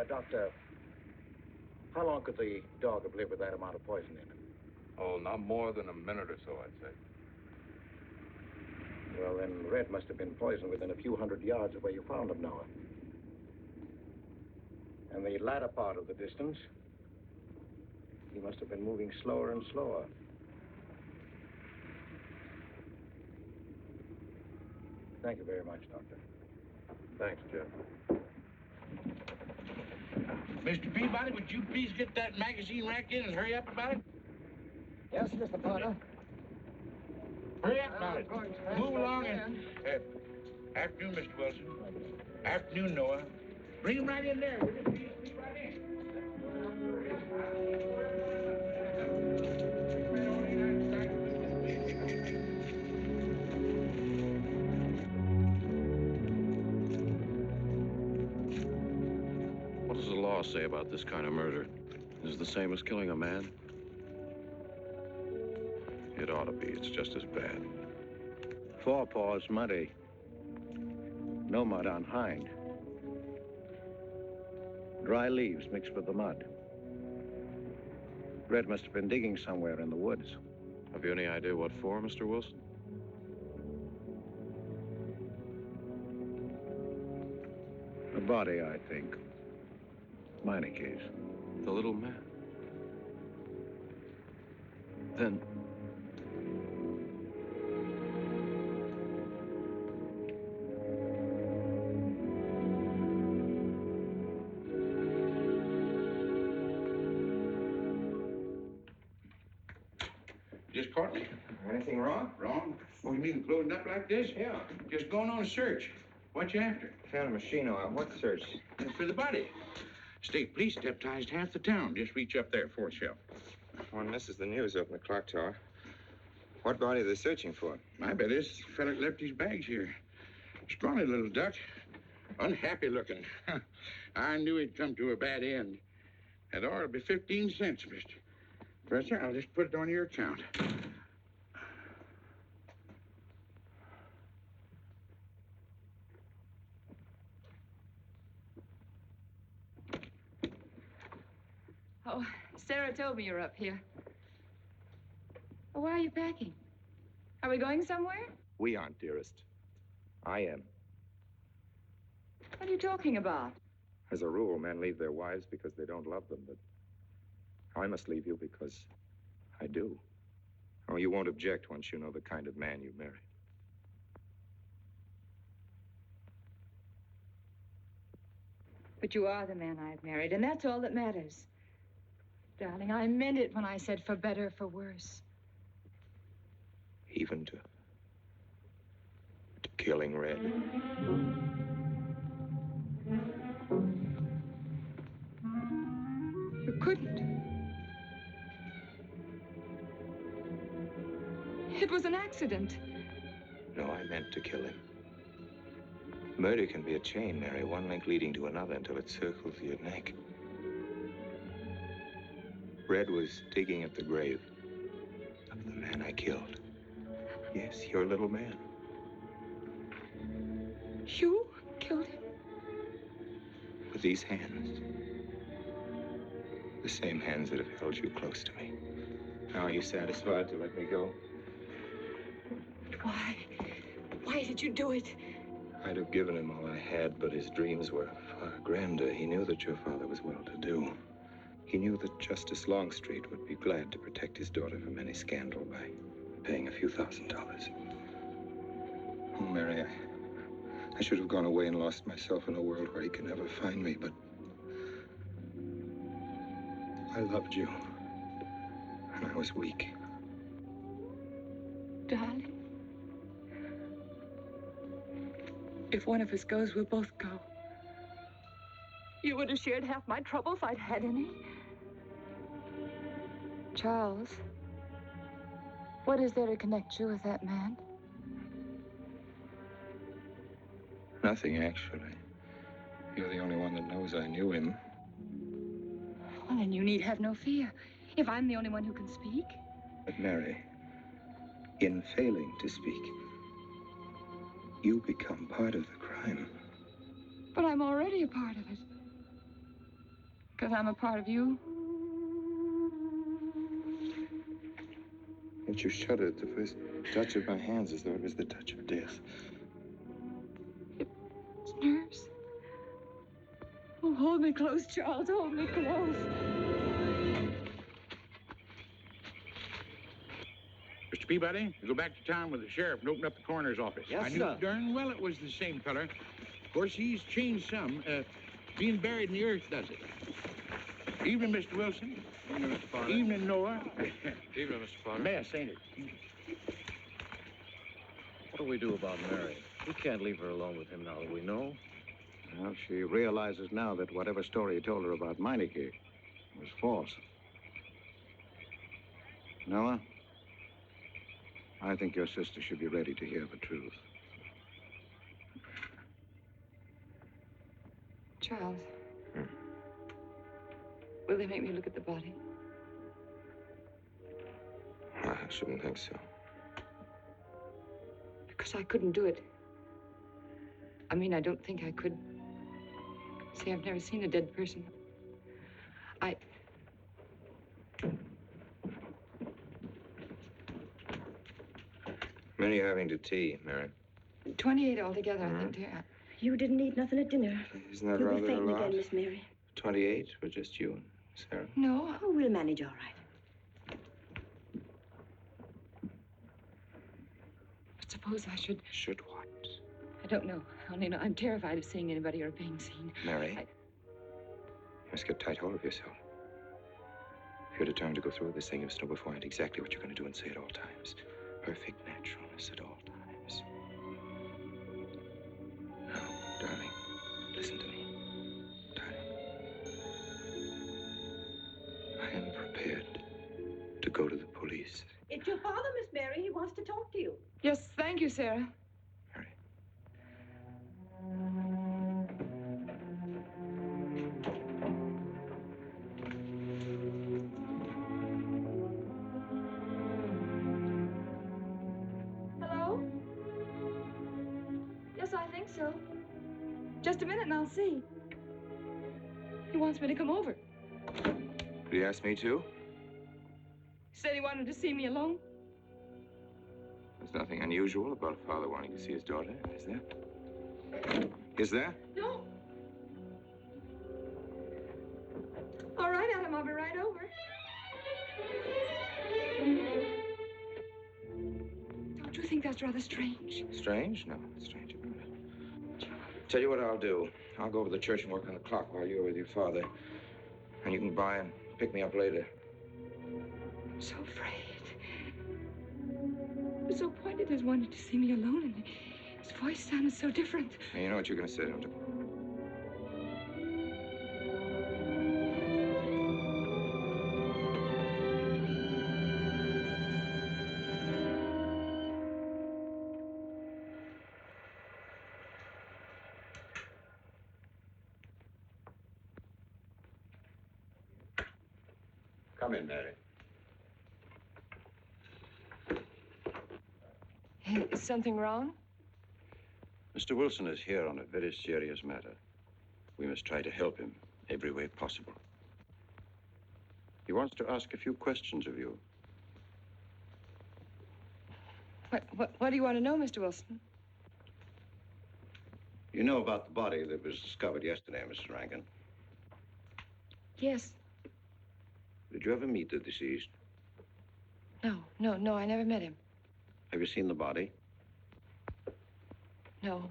Doctor, how long could the dog have lived with that amount of poison in him? Oh, not more than a minute or so, I'd say. Well, then Red must have been poisoned within a few hundred yards of where you found him, Noah. And the latter part of the distance, he must have been moving slower and slower. Thank you very much, Doctor. Thanks, Jeff. Mr. Peabody, would you please get that magazine rack in and hurry up about it? Yes, Mr. Potter. Hurry up about it. Move along and... afternoon, Mr. Wilson. Afternoon, Noah. Bring him right in there, will you? Please, right in. What does the law say about this kind of murder? Is it the same as killing a man? It ought to be. It's just as bad. Forepaws muddy. No mud on hind. Dry leaves mixed with the mud. Red must have been digging somewhere in the woods. Have you any idea what for, Mr. Wilson? A body, I think. Minor case. The little man? Then... caught me. Anything wrong? Wrong? Oh, you mean loading up like this? Yeah. Just going on a search. What you after? Found a machine out. What search? For the body. State police deputized half the town. Just reach up there, fourth shelf. One misses the news up in the clock tower. What body are they searching for? My bet is the fella left his bags here. Scrawny little duck. Unhappy looking. I knew he'd come to a bad end. That ought to be 15 cents, mister. Professor, I'll just put it on your account. Oh, Sarah told me you're up here. Well, why are you packing? Are we going somewhere? We aren't, dearest. I am. What are you talking about? As a rule, men leave their wives because they don't love them, but I must leave you because I do. Oh, you won't object once you know the kind of man you married. But you are the man I've married, and that's all that matters. Darling, I meant it when I said for better or for worse. Even to killing Red. You couldn't. It was an accident. No, I meant to kill him. Murder can be a chain, Mary, one link leading to another until it circles your neck. Red was digging at the grave of the man I killed. Yes, your little man. You killed him? With these hands. The same hands that have held you close to me. Now are you satisfied to let me go? Why? Why did you do it? I'd have given him all I had, but his dreams were far grander. He knew that your father was well-to-do. He knew that Justice Longstreet would be glad to protect his daughter from any scandal by paying a few $1,000s. Oh, Mary, I should have gone away and lost myself in a world where he could never find me, but I loved you, and I was weak. Darling, if one of us goes, we'll both go. You would have shared half my trouble if I'd had any. Charles, what is there to connect you with that man? Nothing, actually. You're the only one that knows I knew him. Well, then you need have no fear. If I'm the only one who can speak. But Mary, in failing to speak, you become part of the crime. But I'm already a part of it. Because I'm a part of you. Yet you shuddered at the first touch of my hands as though it was the touch of death. It's nerves. Oh, hold me close, Charles. Hold me close. Mr. Peabody, you go back to town with the sheriff and open up the coroner's office. Yes, I knew sir. darn well it was the same feller. Of course, he's changed some. Being buried in the earth does it. Evening, Mr. Wilson. Evening, Mr. Potter. Evening, Noah. Evening, Mr. Potter. Mess, ain't it? What do we do about Mary? We can't leave her alone with him now that we know. Well, she realizes now that whatever story he told her about Meineke was false. Noah, I think your sister should be ready to hear the truth. Charles. Will they make me look at the body? I shouldn't think so. Because I couldn't do it. I mean, I don't think I could. See, I've never seen a dead person. Many are having to tea, Mary. 28 altogether, I think, dear. You didn't eat nothing at dinner. Isn't that You'll rather be a fainting lot? again, Miss Mary. 28 for just you and Sarah? No. Oh, we'll manage all right. But suppose I should... Should what? I don't know. I only know I'm terrified of seeing anybody or being seen. Mary, you must get tight hold of yourself. If you're determined to go through with this thing, you must know beforehand exactly what you're going to do and say at all times. Perfect naturalness at all times. Now, darling, listen to me. Darling. I am prepared to go to the police. It's your father, Miss Mary. He wants to talk to you. Yes, thank you, Sarah. Hello? Yes, I think so. Just a minute and I'll see. He wants me to come over. Did he ask me to? He said he wanted to see me alone. There's nothing unusual about a father wanting to see his daughter, is there? Is there? No. All right, Adam, I'll be right over. Don't you think that's rather strange? Strange? No, it's strange about it. Tell you what I'll do. I'll go over to the church and work on the clock while you're with your father. And you can by and pick me up later. I'm so afraid. He was so pointed as wanted to see me alone, and his voice sounded so different. And you know what you're going to say, don't you? Come in, Mary. Is something wrong? Mr. Wilson is here on a very serious matter. We must try to help him every way possible. He wants to ask a few questions of you. What do you want to know, Mr. Wilson? You know about the body that was discovered yesterday, Mrs. Rankin? Yes. Did you ever meet the deceased? No, I never met him. Have you seen the body? No.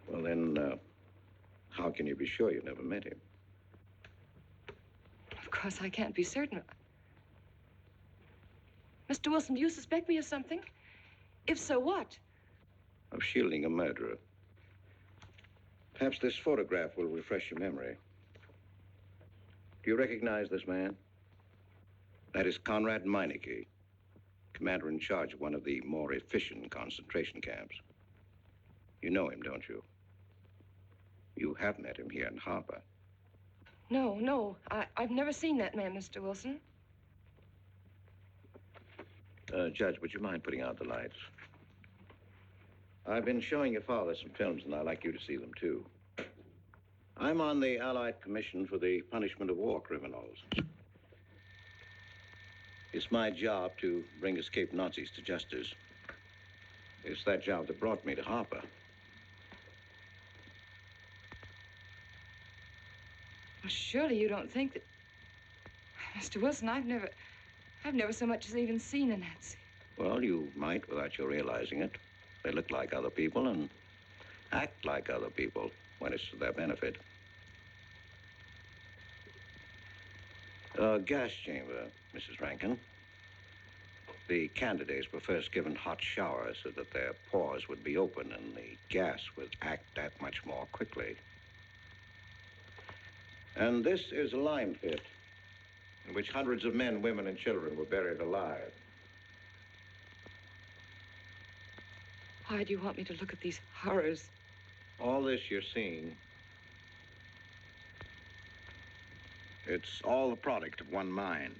Well, then, how can you be sure you never met him? Of course, I can't be certain. Mr. Wilson, do you suspect me of something? If so, what? Of shielding a murderer. Perhaps this photograph will refresh your memory. Do you recognize this man? That is Conrad Meineke, commander in charge of one of the more efficient concentration camps. You know him, don't you? You have met him here in Harper. No. I've never seen that man, Mr. Wilson. Judge, would you mind putting out the lights? I've been showing your father some films, and I'd like you to see them, too. I'm on the Allied Commission for the Punishment of War Criminals. It's my job to bring escaped Nazis to justice. It's that job that brought me to Harper. Well, surely you don't think that... Mr. Wilson, I've never so much as even seen a Nazi. Well, you might without you realizing it. They look like other people and act like other people when it's to their benefit. Gas chamber, Mrs. Rankin. The candidates were first given hot showers so that their pores would be open and the gas would act that much more quickly. And this is a lime pit in which hundreds of men, women, and children were buried alive. Why do you want me to look at these horrors? All this you're seeing, it's all the product of one mind.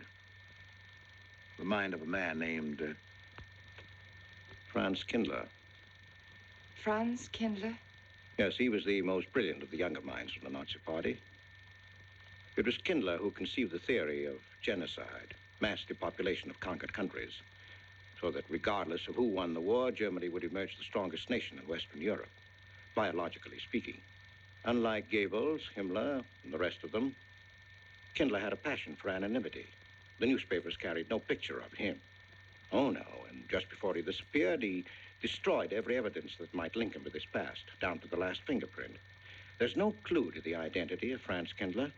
The mind of a man named Franz Kindler. Franz Kindler? Yes, he was the most brilliant of the younger minds from the Nazi Party. It was Kindler who conceived the theory of genocide, mass depopulation of conquered countries, so that regardless of who won the war, Germany would emerge the strongest nation in Western Europe, biologically speaking. Unlike Goebbels, Himmler, and the rest of them, Kindler had a passion for anonymity. The newspapers carried no picture of him. Oh, no, and just before he disappeared, he destroyed every evidence that might link him with his past, down to the last fingerprint. There's no clue to the identity of Franz Kindler,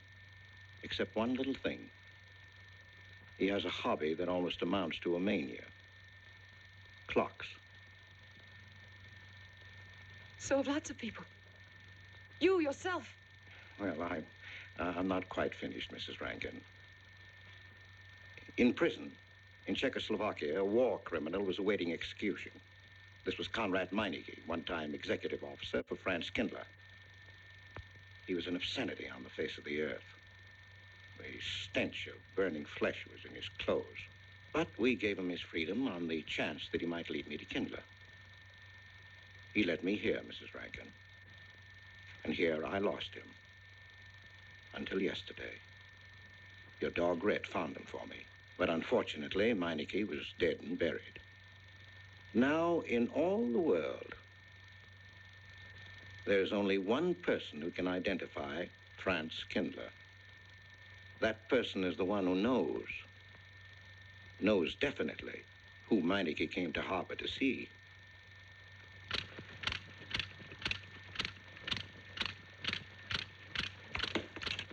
except one little thing. He has a hobby that almost amounts to a mania. Clocks. So have lots of people. You yourself. Well, I'm not quite finished, Mrs. Rankin. In prison, in Czechoslovakia, a war criminal was awaiting execution. This was Conrad Meineke, one-time executive officer for Franz Kindler. He was an obscenity on the face of the earth. The stench of burning flesh was in his clothes. But we gave him his freedom on the chance that he might lead me to Kindler. He led me here, Mrs. Rankin. And here I lost him. Until yesterday. Your dog Red found him for me. But unfortunately, Meineke was dead and buried. Now, in all the world, there's only one person who can identify Franz Kindler. That person is the one who knows definitely who Meineke came to harbor to see.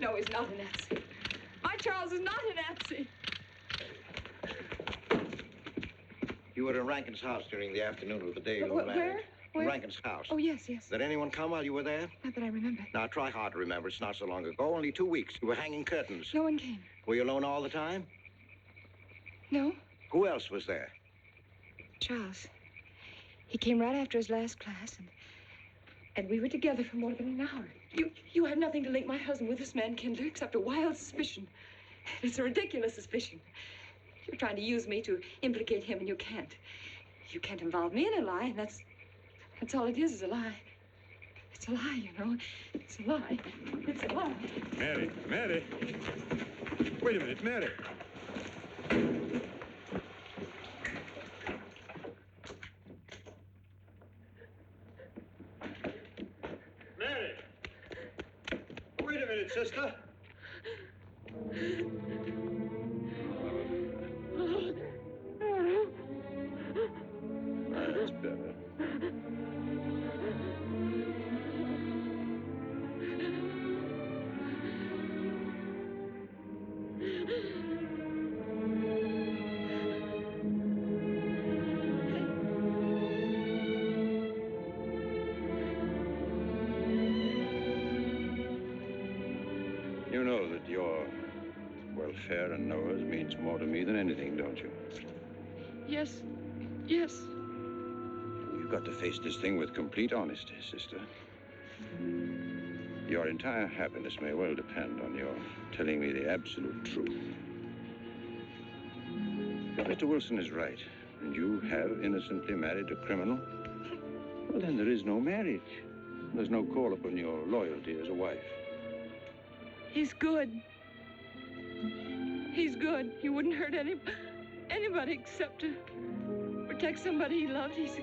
No, he's not a Nazi. My Charles is not a Nazi. You were in Rankin's house during the afternoon of the day you were married. Where? Rankin's house. Oh, yes, yes. Did anyone come while you were there? Not that I remember. Now, try hard to remember. It's not so long ago. Only 2 weeks. You were hanging curtains. No one came. Were you alone all the time? No. Who else was there? Charles. He came right after his last class, and we were together for more than an hour. You have nothing to link my husband with this man, Kindler, except a wild suspicion. It's a ridiculous suspicion. You're trying to use me to implicate him, and you can't. You can't involve me in a lie, and that's all it is a lie. It's a lie, you know. It's a lie. It's a lie. Mary. Wait a minute, Mary. Mary! Wait a minute, sister. That's better. You know that your welfare and Noah's means more to me than anything, don't you? Yes. We've got to face this thing with complete honesty, sister. Your entire happiness may well depend on your telling me the absolute truth. If Mr. Wilson is right, and you have innocently married a criminal, well, then there is no marriage. There's no call upon your loyalty as a wife. He's good. He's good. He wouldn't hurt anybody except to protect somebody he loved. He's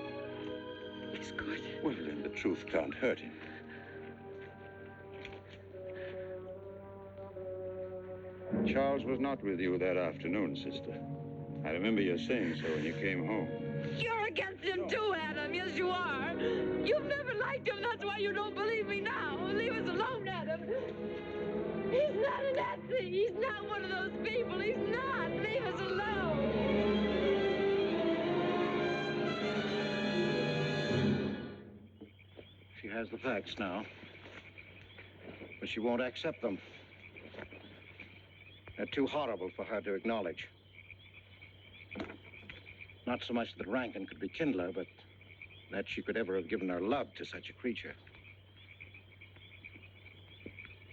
good. Well, then the truth can't hurt him. Charles was not with you that afternoon, sister. I remember you saying so when you came home. You're against him too, Adam. Yes, you are. You've never liked him. That's why you don't believe me now. Leave us alone, Adam. He's not a Nazi. He's not one of those people. He's not. Leave us alone. She has the facts now. But she won't accept them. They're too horrible for her to acknowledge. Not so much that Rankin could be Kindler, but that she could ever have given her love to such a creature.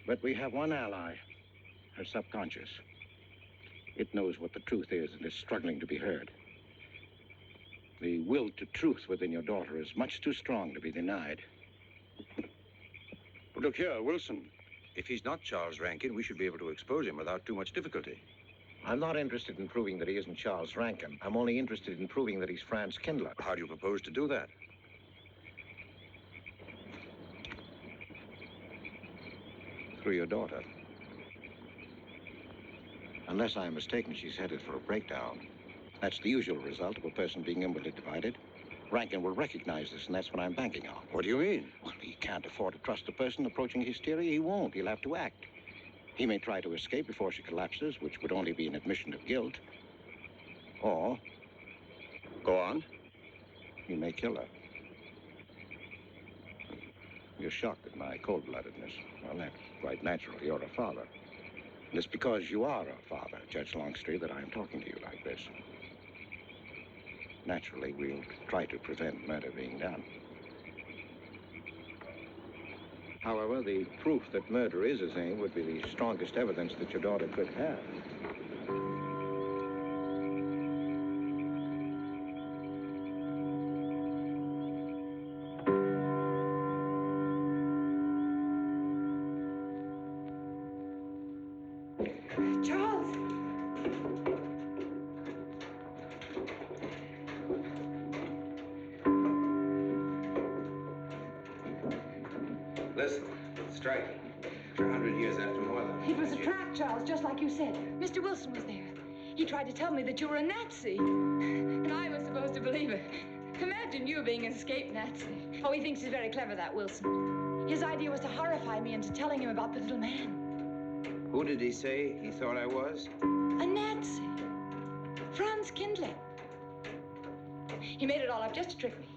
But we have one ally, her subconscious. It knows what the truth is and is struggling to be heard. The will to truth within your daughter is much too strong to be denied. Well, look here, Wilson. If he's not Charles Rankin, we should be able to expose him without too much difficulty. I'm not interested in proving that he isn't Charles Rankin. I'm only interested in proving that he's Franz Kindler. How do you propose to do that? Through your daughter. Unless I'm mistaken, she's headed for a breakdown. That's the usual result of a person being inwardly divided. Rankin will recognize this, and that's what I'm banking on. What do you mean? Well, he can't afford to trust a person approaching hysteria. He won't. He'll have to act. He may try to escape before she collapses, which would only be an admission of guilt. Or, Go on. he may kill her. You're shocked at my cold-bloodedness. Well, that's quite natural. You're a father. And it's because you are a father, Judge Longstreet, that I'm talking to you like this. Naturally, we'll try to prevent murder being done. However, the proof that murder is his aim would be the strongest evidence that your daughter could have. Charles! Listen, striking. 100 years after more than... It was a trap, Charles, just like you said. Mr. Wilson was there. He tried to tell me that you were a Nazi. And I was supposed to believe it. Imagine you being an escaped Nazi. Oh, he thinks he's very clever, that Wilson. His idea was to horrify me into telling him about the little man. Who did he say he thought I was? A Nazi. Franz Kindler. He made it all up just to trick me.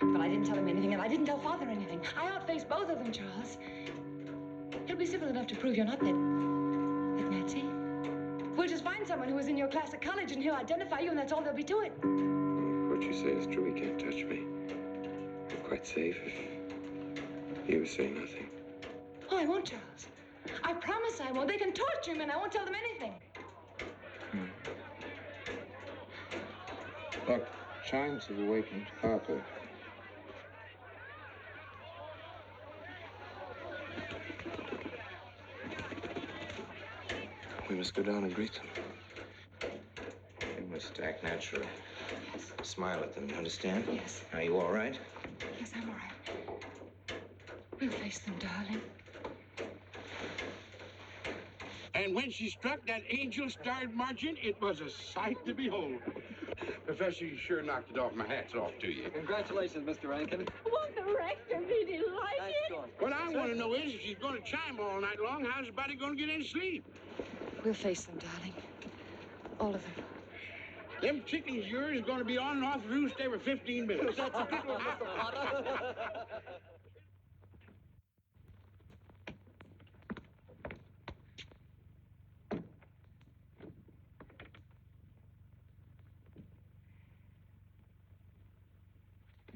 But I didn't tell him anything, and I didn't tell Father anything. I outfaced both of them, Charles. He'll be civil enough to prove you're not that Nazi. We'll just find someone who was in your class at college, and he'll identify you, and that's all there'll be to it. What you say is true. He can't touch me. I'm quite safe if you say nothing. Oh, I won't, Charles. I promise I won't. They can torture him, and I won't tell them anything. Look, chimes have awakened Papa. We must go down and greet them. We must act naturally. Smile at them, you understand? Yes. Are you all right? Yes, I'm all right. We'll face them, darling. And when she struck that angel-starred margin, it was a sight to behold. Professor, you sure knocked it off. My hat's off to you. Congratulations, Mr. Rankin. Won't the rector be delighted? What I want to know is, if she's going to chime all night long, how's the body going to get any sleep? We'll face them, darling. All of them. Them chickens of yours are going to be on and off the roost every 15 minutes. That's a good one, Mr. Potter.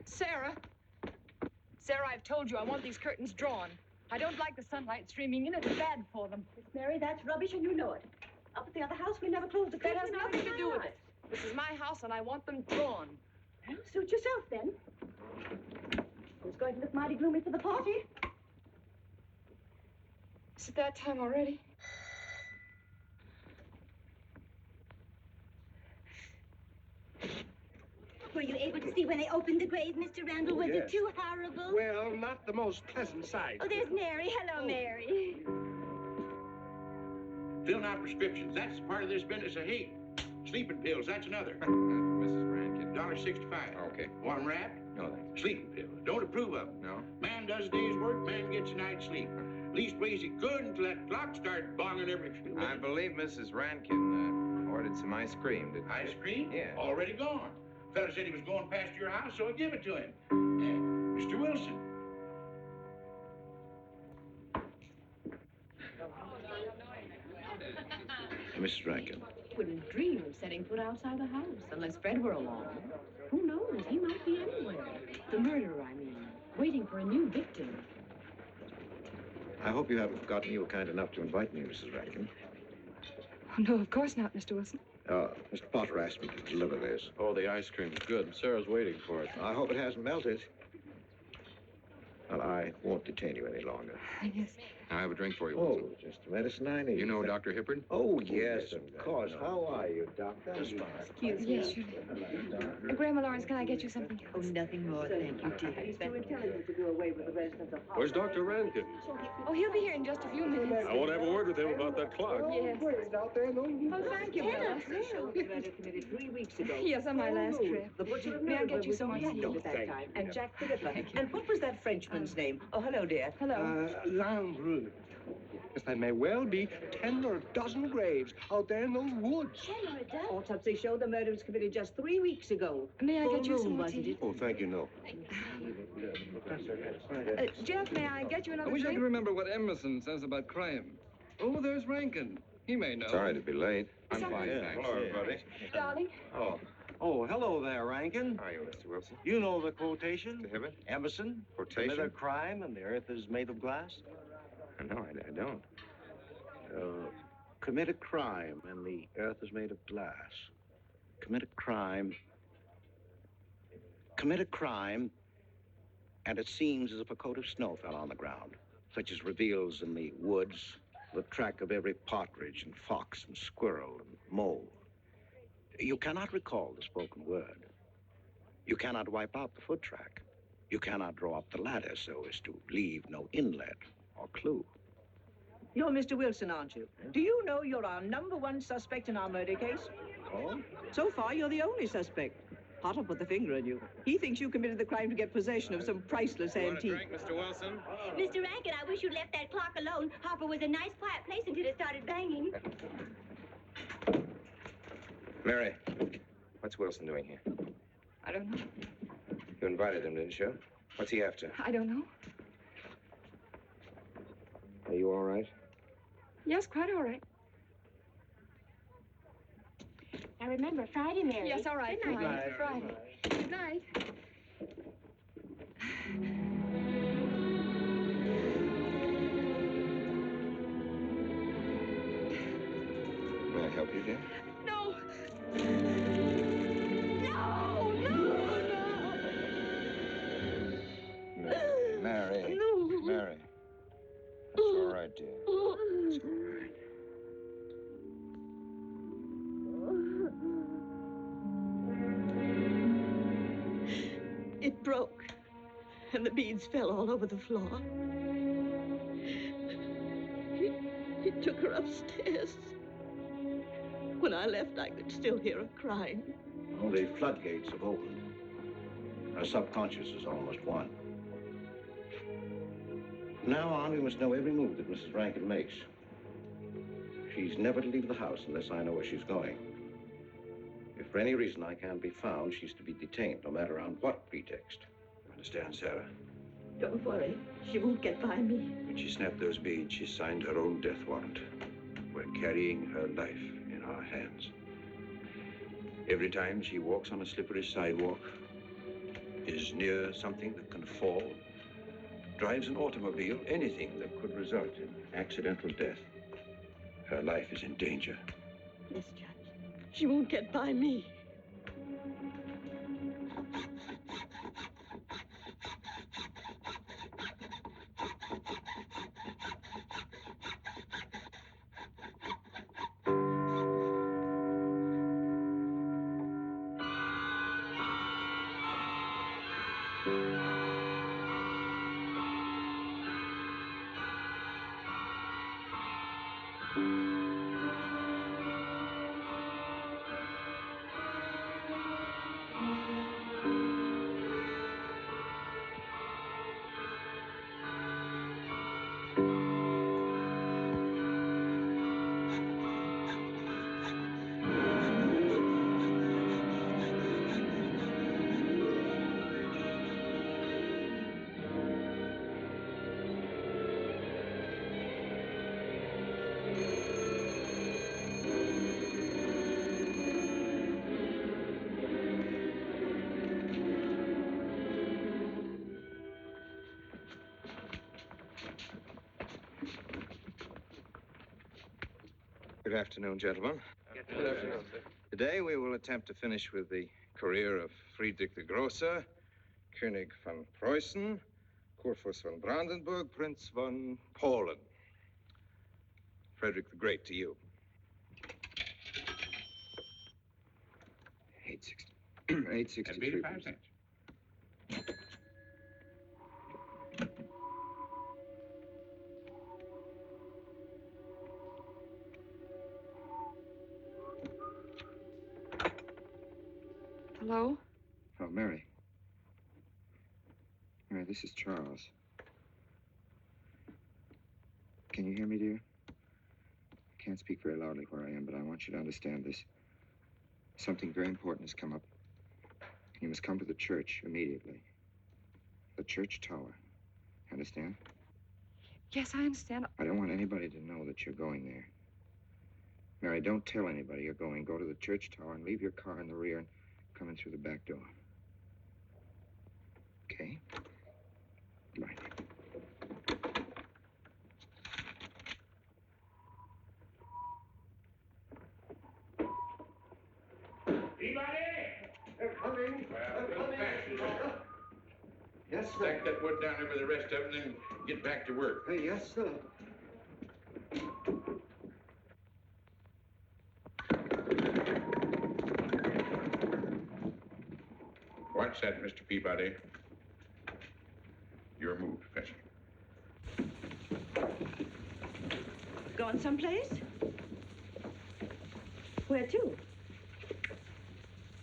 Sarah. Sarah, I've told you I want these curtains drawn. I don't like the sunlight streaming in. It's bad for them. Miss Mary, that's rubbish and you know it. Up at the other house, we never closed the That curtain. has nothing to do with it. This is my house, and I want them drawn. Well, suit yourself, then. It's going to look mighty gloomy for the party. Is it that time already? Were you able to see when they opened the grave, Mr. Randall? Was it too horrible? Well, not the most pleasant sight. Oh, there's Mary. Hello, Mary. Filling out prescriptions, that's part of this business of hate. Sleeping pills, that's another. Mrs. Rankin. $1.65. Okay. One wrap? No, thanks. Sleeping pills. Don't approve of them. No? Man does a day's work, man gets a night's sleep. Leastways he could until that clock started bonging every few minutes. I believe Mrs. Rankin ordered some ice cream. Ice cream? Yeah. Already gone. Fella said he was going past your house, so I give it to him. Mr. Wilson. Mrs. Rankin. Wouldn't dream of setting foot outside the house unless Fred were along. Who knows? He might be anywhere. The murderer, I mean. Waiting for a new victim. I hope you haven't forgotten you were kind enough to invite me, Mrs. Rankin. Oh, no, of course not, Mr. Wilson. Mr. Potter asked me to deliver this. Oh, the ice cream's good. Sarah's waiting for it. I hope it hasn't melted. Well, I won't detain you any longer. Yes. I have a drink for you, Oh, Wilson. just the medicine I need. You know Dr. Hippard? Oh, yes, of course. How are you, Doctor? Excuse me. Yes, sure. Grandma Lawrence, can I get you something else? Oh, nothing more, thank you, dear. He's too intelligent to do away with the residents of Where's Dr. Rankin? Oh, he'll be here in just a few minutes. I want to have a word with him about that clock. Yes. Oh, thank you, Bella. Committed 3 weeks ago. Yes, on my last trip. The butcher of May I get Nuremberg you was some on more hand tea? at that time. And Jack Philippa. And what was that Frenchman's name? Oh, hello, dear. Hello. Lambrou. Yes, there may well be 10 or a dozen graves out there in those woods. 10 or a dozen? Autopsy showed the murder was committed just 3 weeks ago. May I Full get you some moon, more wasn't tea? it? Oh, thank you, no. Jeff, may I get you I another wish I drink? could remember what Emerson says about crime. Oh, there's Rankin. He may know. Sorry to be late. I'm fine, thanks. Hello, everybody. Darling. Oh, hello there, Rankin. How are you, Mr. Wilson? You know the quotation? To Hibbert? Emerson? Quotation? Commit a crime and the earth is made of glass? No, I don't. Commit a crime and the earth is made of glass. Commit a crime. Commit a crime, and it seems as if a coat of snow fell on the ground, such as reveals in the woods the track of every partridge and fox and squirrel and mole. You cannot recall the spoken word. You cannot wipe out the foot track. You cannot draw up the ladder so as to leave no inlet or clue. You're Mr. Wilson, aren't you? Do you know you're our #1 suspect in our murder case? Oh? So far, you're the only suspect. Potter put the finger on you. He thinks you committed the crime to get possession of some priceless antique. Drink, Mr. Wilson? Mr. Rankin, I wish you'd left that clock alone. Harper was a nice, quiet place until it started banging. Mary, what's Wilson doing here? I don't know. You invited him, didn't you? What's he after? I don't know. Are you all right? Yes, quite all right. Now remember, Friday, Mary. Yes, all right. Good night. Friday. Good night. May I help you, dear? No. No, no, no. Mary. No. Mary. That's all right, dear. It's all right. It broke, and the beads fell all over the floor. He took her upstairs. When I left, I could still hear her crying. Well, the floodgates have opened. Our subconscious is almost won. From now on, we must know every move that Mrs. Rankin makes. She's never to leave the house unless I know where she's going. If for any reason I can't be found, she's to be detained, no matter on what pretext. Understand, Sarah? Don't worry. She won't get by me. When she snapped those beads, she signed her own death warrant. We're carrying her life in our hands. Every time she walks on a slippery sidewalk, is near something that can fall, drives an automobile, anything that could result in accidental death, her life is in danger. Yes, Judge. She won't get by me. Good afternoon, gentlemen. Good afternoon, sir. Today we will attempt to finish with the career of Friedrich the Großer, König von Preußen, Kurfürst von Brandenburg, Prince von Polen. Frederick the Great to you. 863. 85 cents. Hello? Oh, Mary. Mary, this is Charles. Can you hear me, dear? I can't speak very loudly where I am, but I want you to understand this. Something very important has come up. You must come to the church immediately. The church tower. Understand? Yes, I understand. I don't want anybody to know that you're going there. Mary, don't tell anybody you're going. Go to the church tower and leave your car in the rear and come in through the back door. Okay? Right. Anybody? They're coming. They're coming. Yes, sir. Stack that wood down there with the rest of them, then get back to work. Hey, yes, sir. What's that, Mr. Peabody? Your move, Professor. Gone someplace? Where to?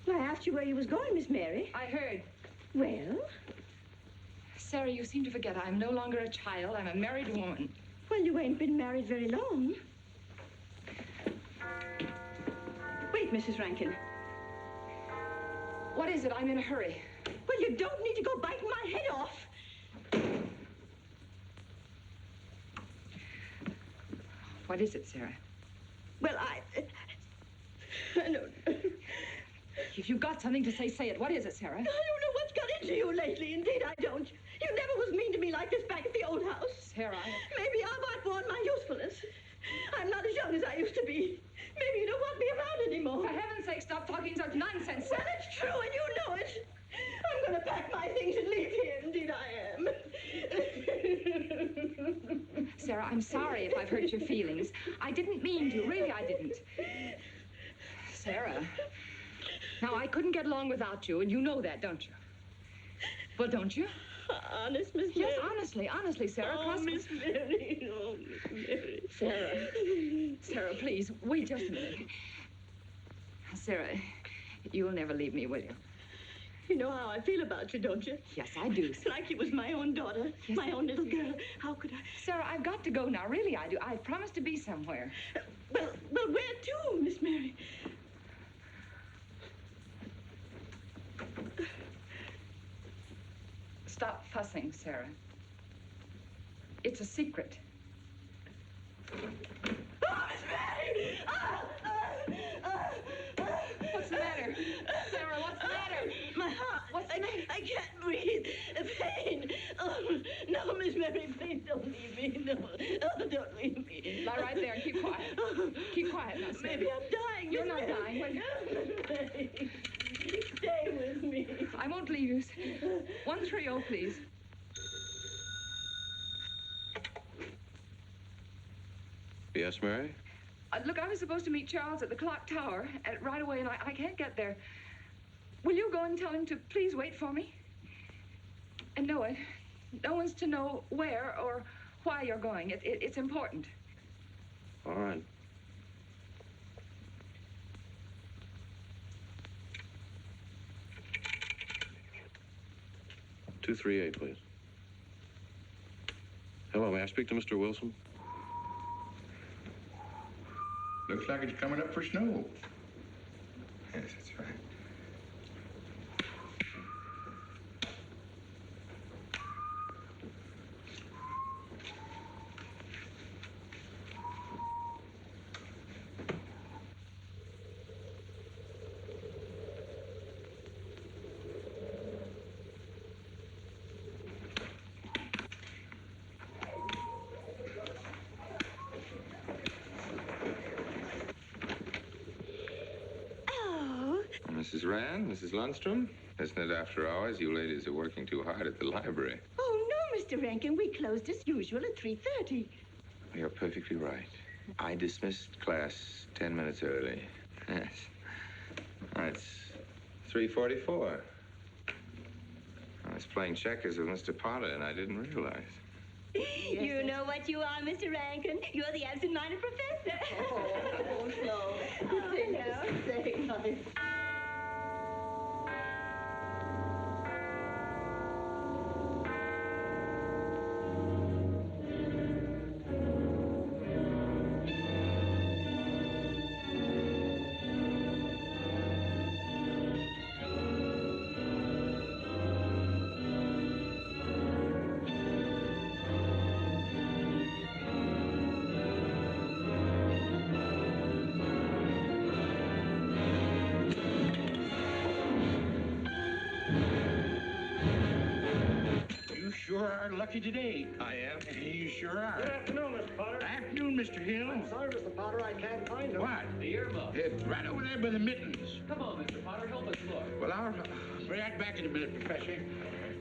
Well, I asked you where you was going, Miss Mary. I heard. Well? Sarah, you seem to forget I'm no longer a child. I'm a married woman. Well, you ain't been married very long. Wait, Mrs. Rankin. What is it? I'm in a hurry. Well, you don't need to go biting my head off. What is it, Sarah? Well, I don't... If you've got something to say, say it. What is it, Sarah? I don't know what's got into you lately. Indeed, I don't. You never was mean to me like this back at the old house. Sarah, Maybe I've outworn my usefulness. I'm not as young as I used to be. Maybe you don't want me around anymore. For heaven's sake, stop talking such nonsense. Well, it's true, and you know it. I'm going to pack my things and leave here. Indeed, I am. Sarah, I'm sorry if I've hurt your feelings. I didn't mean to. Really, I didn't. Sarah. Now, I couldn't get along without you, and you know that, don't you? Well, don't you? Honest, Miss Mary? Yes, honestly, Sarah. Oh, Miss Mary. Oh, Miss Mary. Sarah, please, wait just a minute. Sarah, you'll never leave me, will you? You know how I feel about you, don't you? Yes, I do. Like you was my own daughter, Yes, my own little girl. How could I? Sarah, I've got to go now. Really, I do. I've promised to be somewhere. Well, where to, Miss Mary? Stop fussing, Sarah. It's a secret. Oh, Miss Mary! What's the matter? Sarah, what's the matter? My heart. What's the matter? I can't breathe. Pain. Oh, no, Miss Mary, please don't leave me. No. Oh, don't leave me. Lie right there and keep quiet. Keep quiet now, Sarah. Maybe I'm dying. You're Miss not Mary. dying, will you? Stay with me. I won't leave you. 130, please. Yes, Mary? Look, I was supposed to meet Charles at the clock tower right away, and I can't get there. Will you go and tell him to please wait for me? And no one's to know where or why you're going. It's important. All right. "238, please. Hello, may I speak to Mr. Wilson? Looks like it's coming up for snow. Yes, that's right. Mrs. Rand, Mrs. Lundstrom, isn't it after hours? You ladies are working too hard at the library. Oh, no, Mr. Rankin. We closed as usual at 3:30. You're perfectly right. I dismissed class 10 minutes early. Yes. It's 3:44. I was playing checkers with Mr. Potter, and I didn't realize. You know what you are, Mr. Rankin. You're the absent-minded professor. Oh, no. Say nice. are lucky today. I am. You sure are. Good afternoon, Mr. Potter. Afternoon, Mr. Hill. I'm sorry, Mr. Potter, I can't find him. What? The earmuffs. Right over there by the mittens. Come on, Mr. Potter, help us look. Well, I'll be right back in a minute, Professor.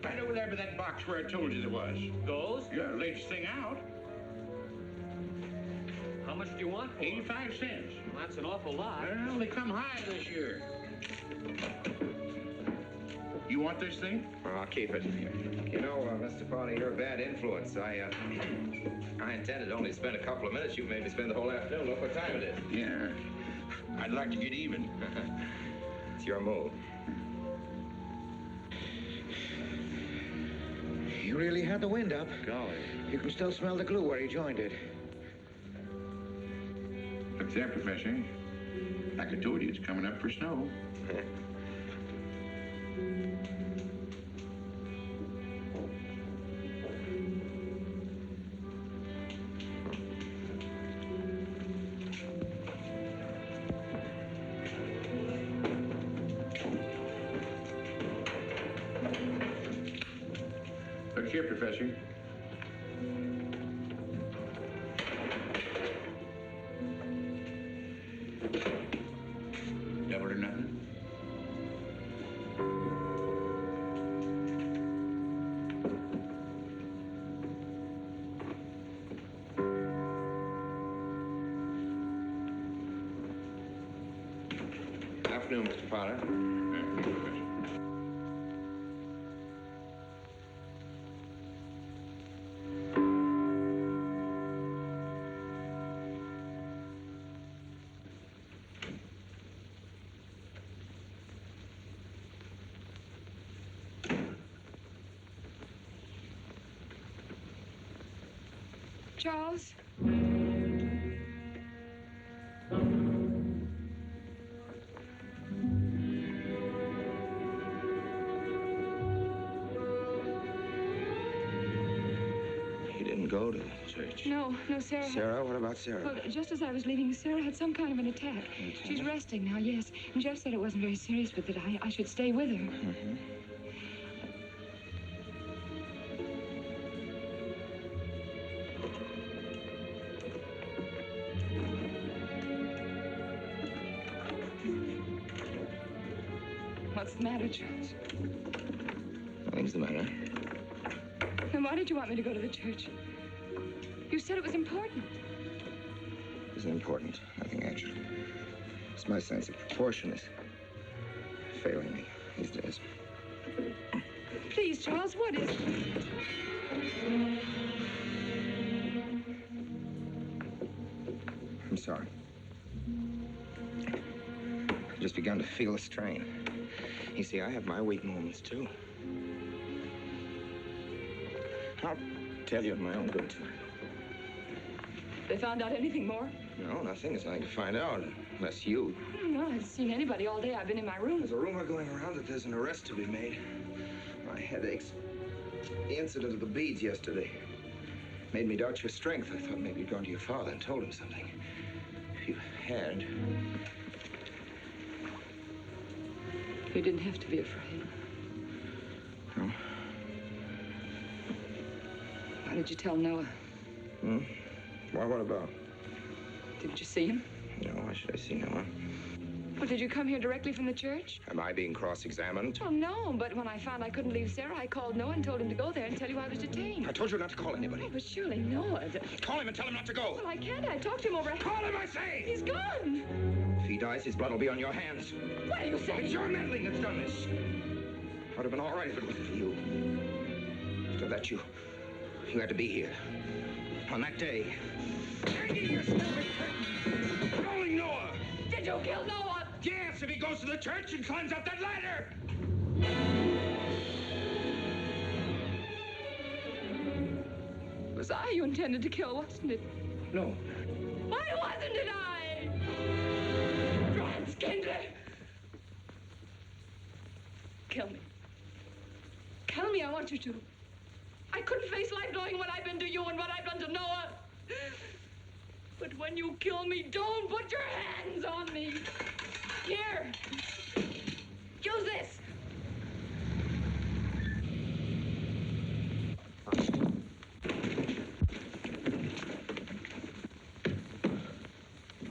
Right over there by that box where I told you there was. Those? Yeah, latest thing out. How much do you want for 85 cents. Well, that's an awful lot. Well, they come high this year. You want this thing? Well, I'll keep it. You know, Mr. Potter, you're a bad influence. I intended only to spend a couple of minutes. You made me spend the whole afternoon. Look what time it is. Yeah. I'd like to get even. It's your move. You really had the wind up. Golly. You can still smell the glue where he joined it. Look there, Professor. Like I told you, it's coming up for snow. Look here, Professor. Double or nothing? Afternoon, Mr. Potter. Charles? You didn't go to the church. No, Sarah. Sarah? What about Sarah? Well, just as I was leaving, Sarah had some kind of an attack. She's resting now, yes. And Jeff said it wasn't very serious, but that I should stay with her. Mm-hmm. What's the matter, Charles? Nothing's the matter. Then why did you want me to go to the church? You said it was important. It isn't important. Nothing, actually. It's my sense of proportion is failing me these days. Please, Charles, what is it? I'm sorry. I've just begun to feel a strain. You see, I have my weak moments, too. I'll tell you in my own good time. They found out anything more? No, nothing. There's nothing to find out, unless you. No, I haven't seen anybody all day. I've been in my room. There's a rumor going around that there's an arrest to be made. My headaches. The incident of the beads yesterday made me doubt your strength. I thought maybe you'd gone to your father and told him something. If you had... You didn't have to be afraid. No? Why did you tell Noah? Hmm? Why, what about? Didn't you see him? No, why should I see Noah? Well, did you come here directly from the church? Am I being cross-examined? Well, no, but when I found I couldn't leave Sarah, I called Noah and told him to go there and tell you I was detained. I told you not to call anybody. Oh, but surely Noah... Call him and tell him not to go. Well, I can't. I talked to him over... Call him, I say! He's gone! If he dies, his blood will be on your hands. What are you saying? It's your meddling that's done this. I'd have been all right if it wasn't for you. After that, you had to be here. On that day. Hanging your stupid curtain! Rolling Noah! Did you kill Noah? Yes, if he goes to the church and climbs up that ladder! It was I you intended to kill, wasn't it? No. Why wasn't it I? Franz Kindler! Kill me. Kill me, I want you to. I couldn't face life knowing what I've been to you and what I've done to Noah. But when you kill me, don't put your hands on me. Here. Use this.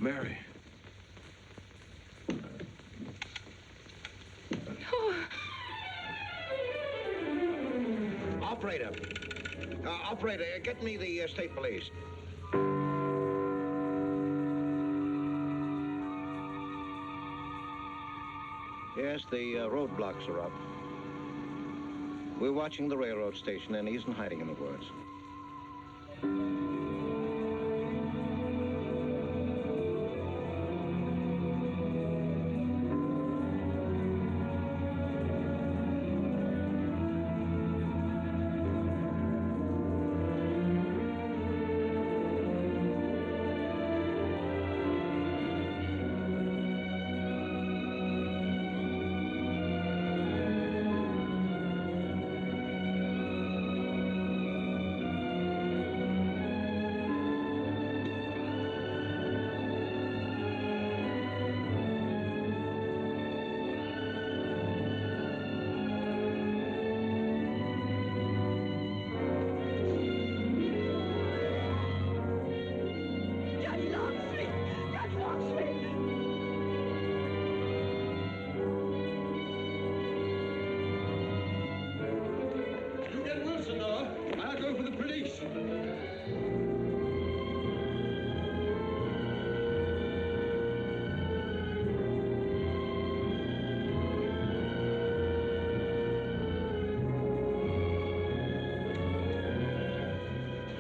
Mary. Operator. Operator, get me the state police. Yes, the roadblocks are up. We're watching the railroad station, and he isn't hiding in the woods.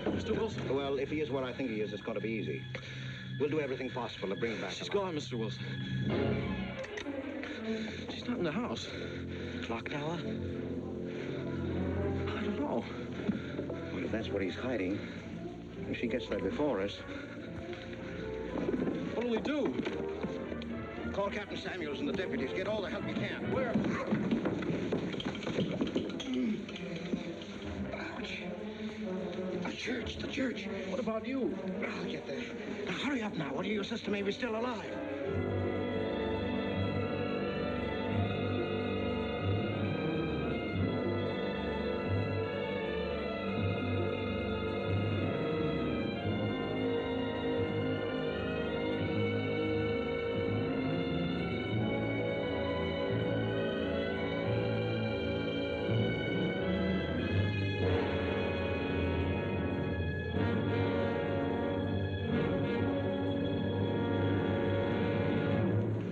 Mr. Wilson? Well, if he is what I think he is, it's going to be easy. We'll do everything possible to bring him back. She's gone, Mr. Wilson. She's not in the house. Clock tower? I don't know. Well, if that's what he's hiding, if she gets there before us... What'll we do? Call Captain Samuels and the deputies. Get all the help you can. Where? The church. What about you? I'll get there. Now, hurry up now. What do your sister may be still alive?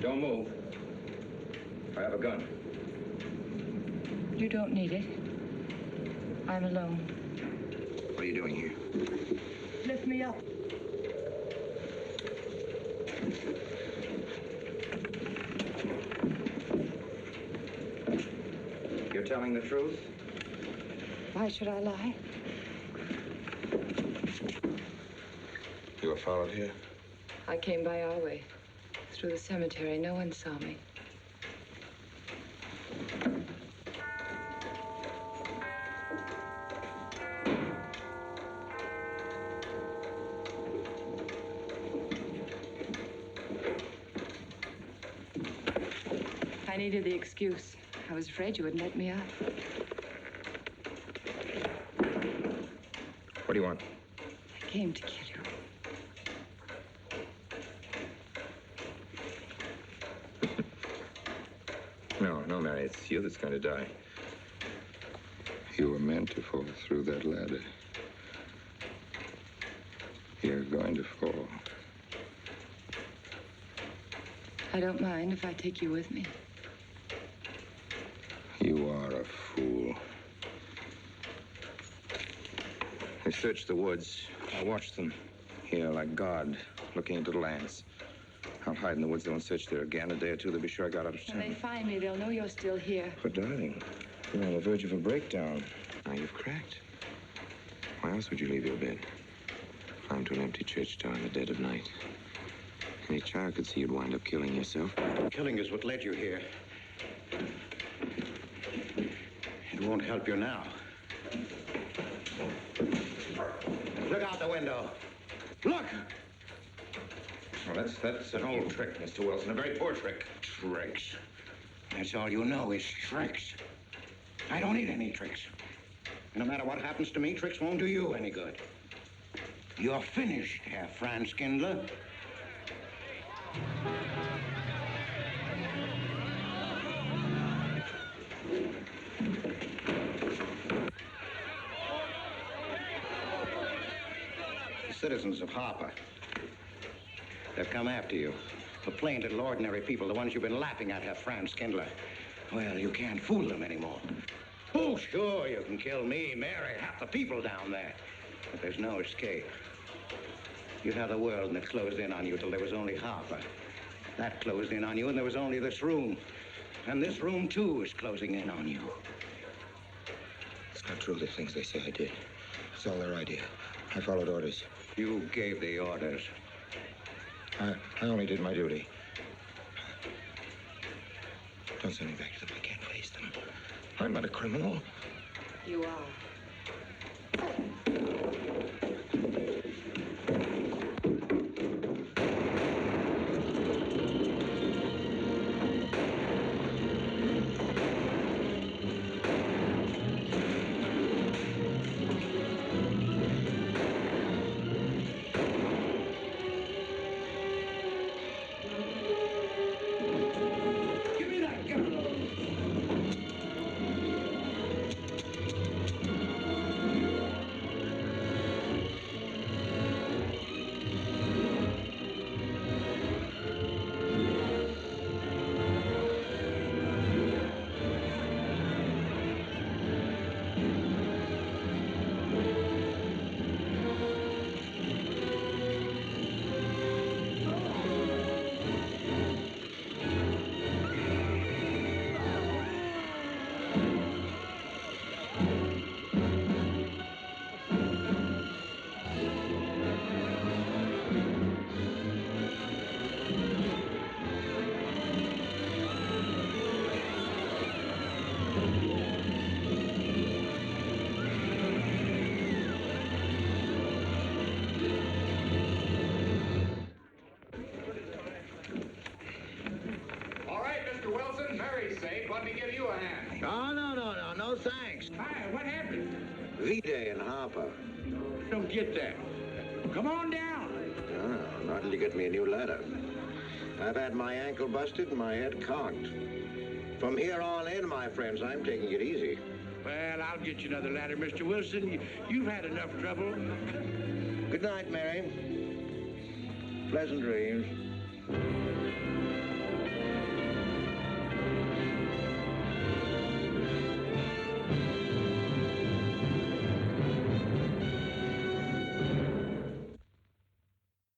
Don't move. I have a gun. You don't need it. I'm alone. What are you doing here? Lift me up. You're telling the truth? Why should I lie? You were followed here? I came by our way. Through the cemetery. No one saw me. I needed the excuse. I was afraid you wouldn't let me out. What do you want? I came to kill you. No, Mary, it's you that's going to die. You were meant to fall through that ladder. You're going to fall. I don't mind if I take you with me. You are a fool. They searched the woods. I watched them here like God, looking into the lands. I'll hide in the woods. They won't search there again. A day or two, they'll be sure I got out of When they town. find me, they'll know you're still here. But, darling, you're on the verge of a breakdown. Now you've cracked. Why else would you leave your bed? Climb to an empty church tower in the dead of night. Any child could see you'd wind up killing yourself. Killing is what led you here. It won't help you now. Look out the window. Look! Well, that's an old trick, Mr. Wilson. A very poor trick. Tricks. That's all you know is tricks. I don't need any tricks. No matter what happens to me, tricks won't do you any good. You're finished, Herr Franz Kindler. citizens of Harper. They've come after you. The plain little ordinary people, the ones you've been laughing at, have Franz Kindler. Well, you can't fool them anymore. Oh, sure, you can kill me, Mary, half the people down there. But there's no escape. You have the world, and it closed in on you till there was only Harper. That closed in on you, and there was only this room. And this room, too, is closing in on you. It's not true, the things they say I did. It's all their idea. I followed orders. You gave the orders. I only did my duty. Don't send me back to them. I can't face them. I'm not a criminal. You are. No, thanks. Hi, what happened? V-Day in Harper. Don't get that. Come on down. Oh, not until you get me a new ladder. I've had my ankle busted and my head conked. From here on in, my friends, I'm taking it easy. Well, I'll get you another ladder, Mr. Wilson. You've had enough trouble. Good night, Mary. Pleasant dreams.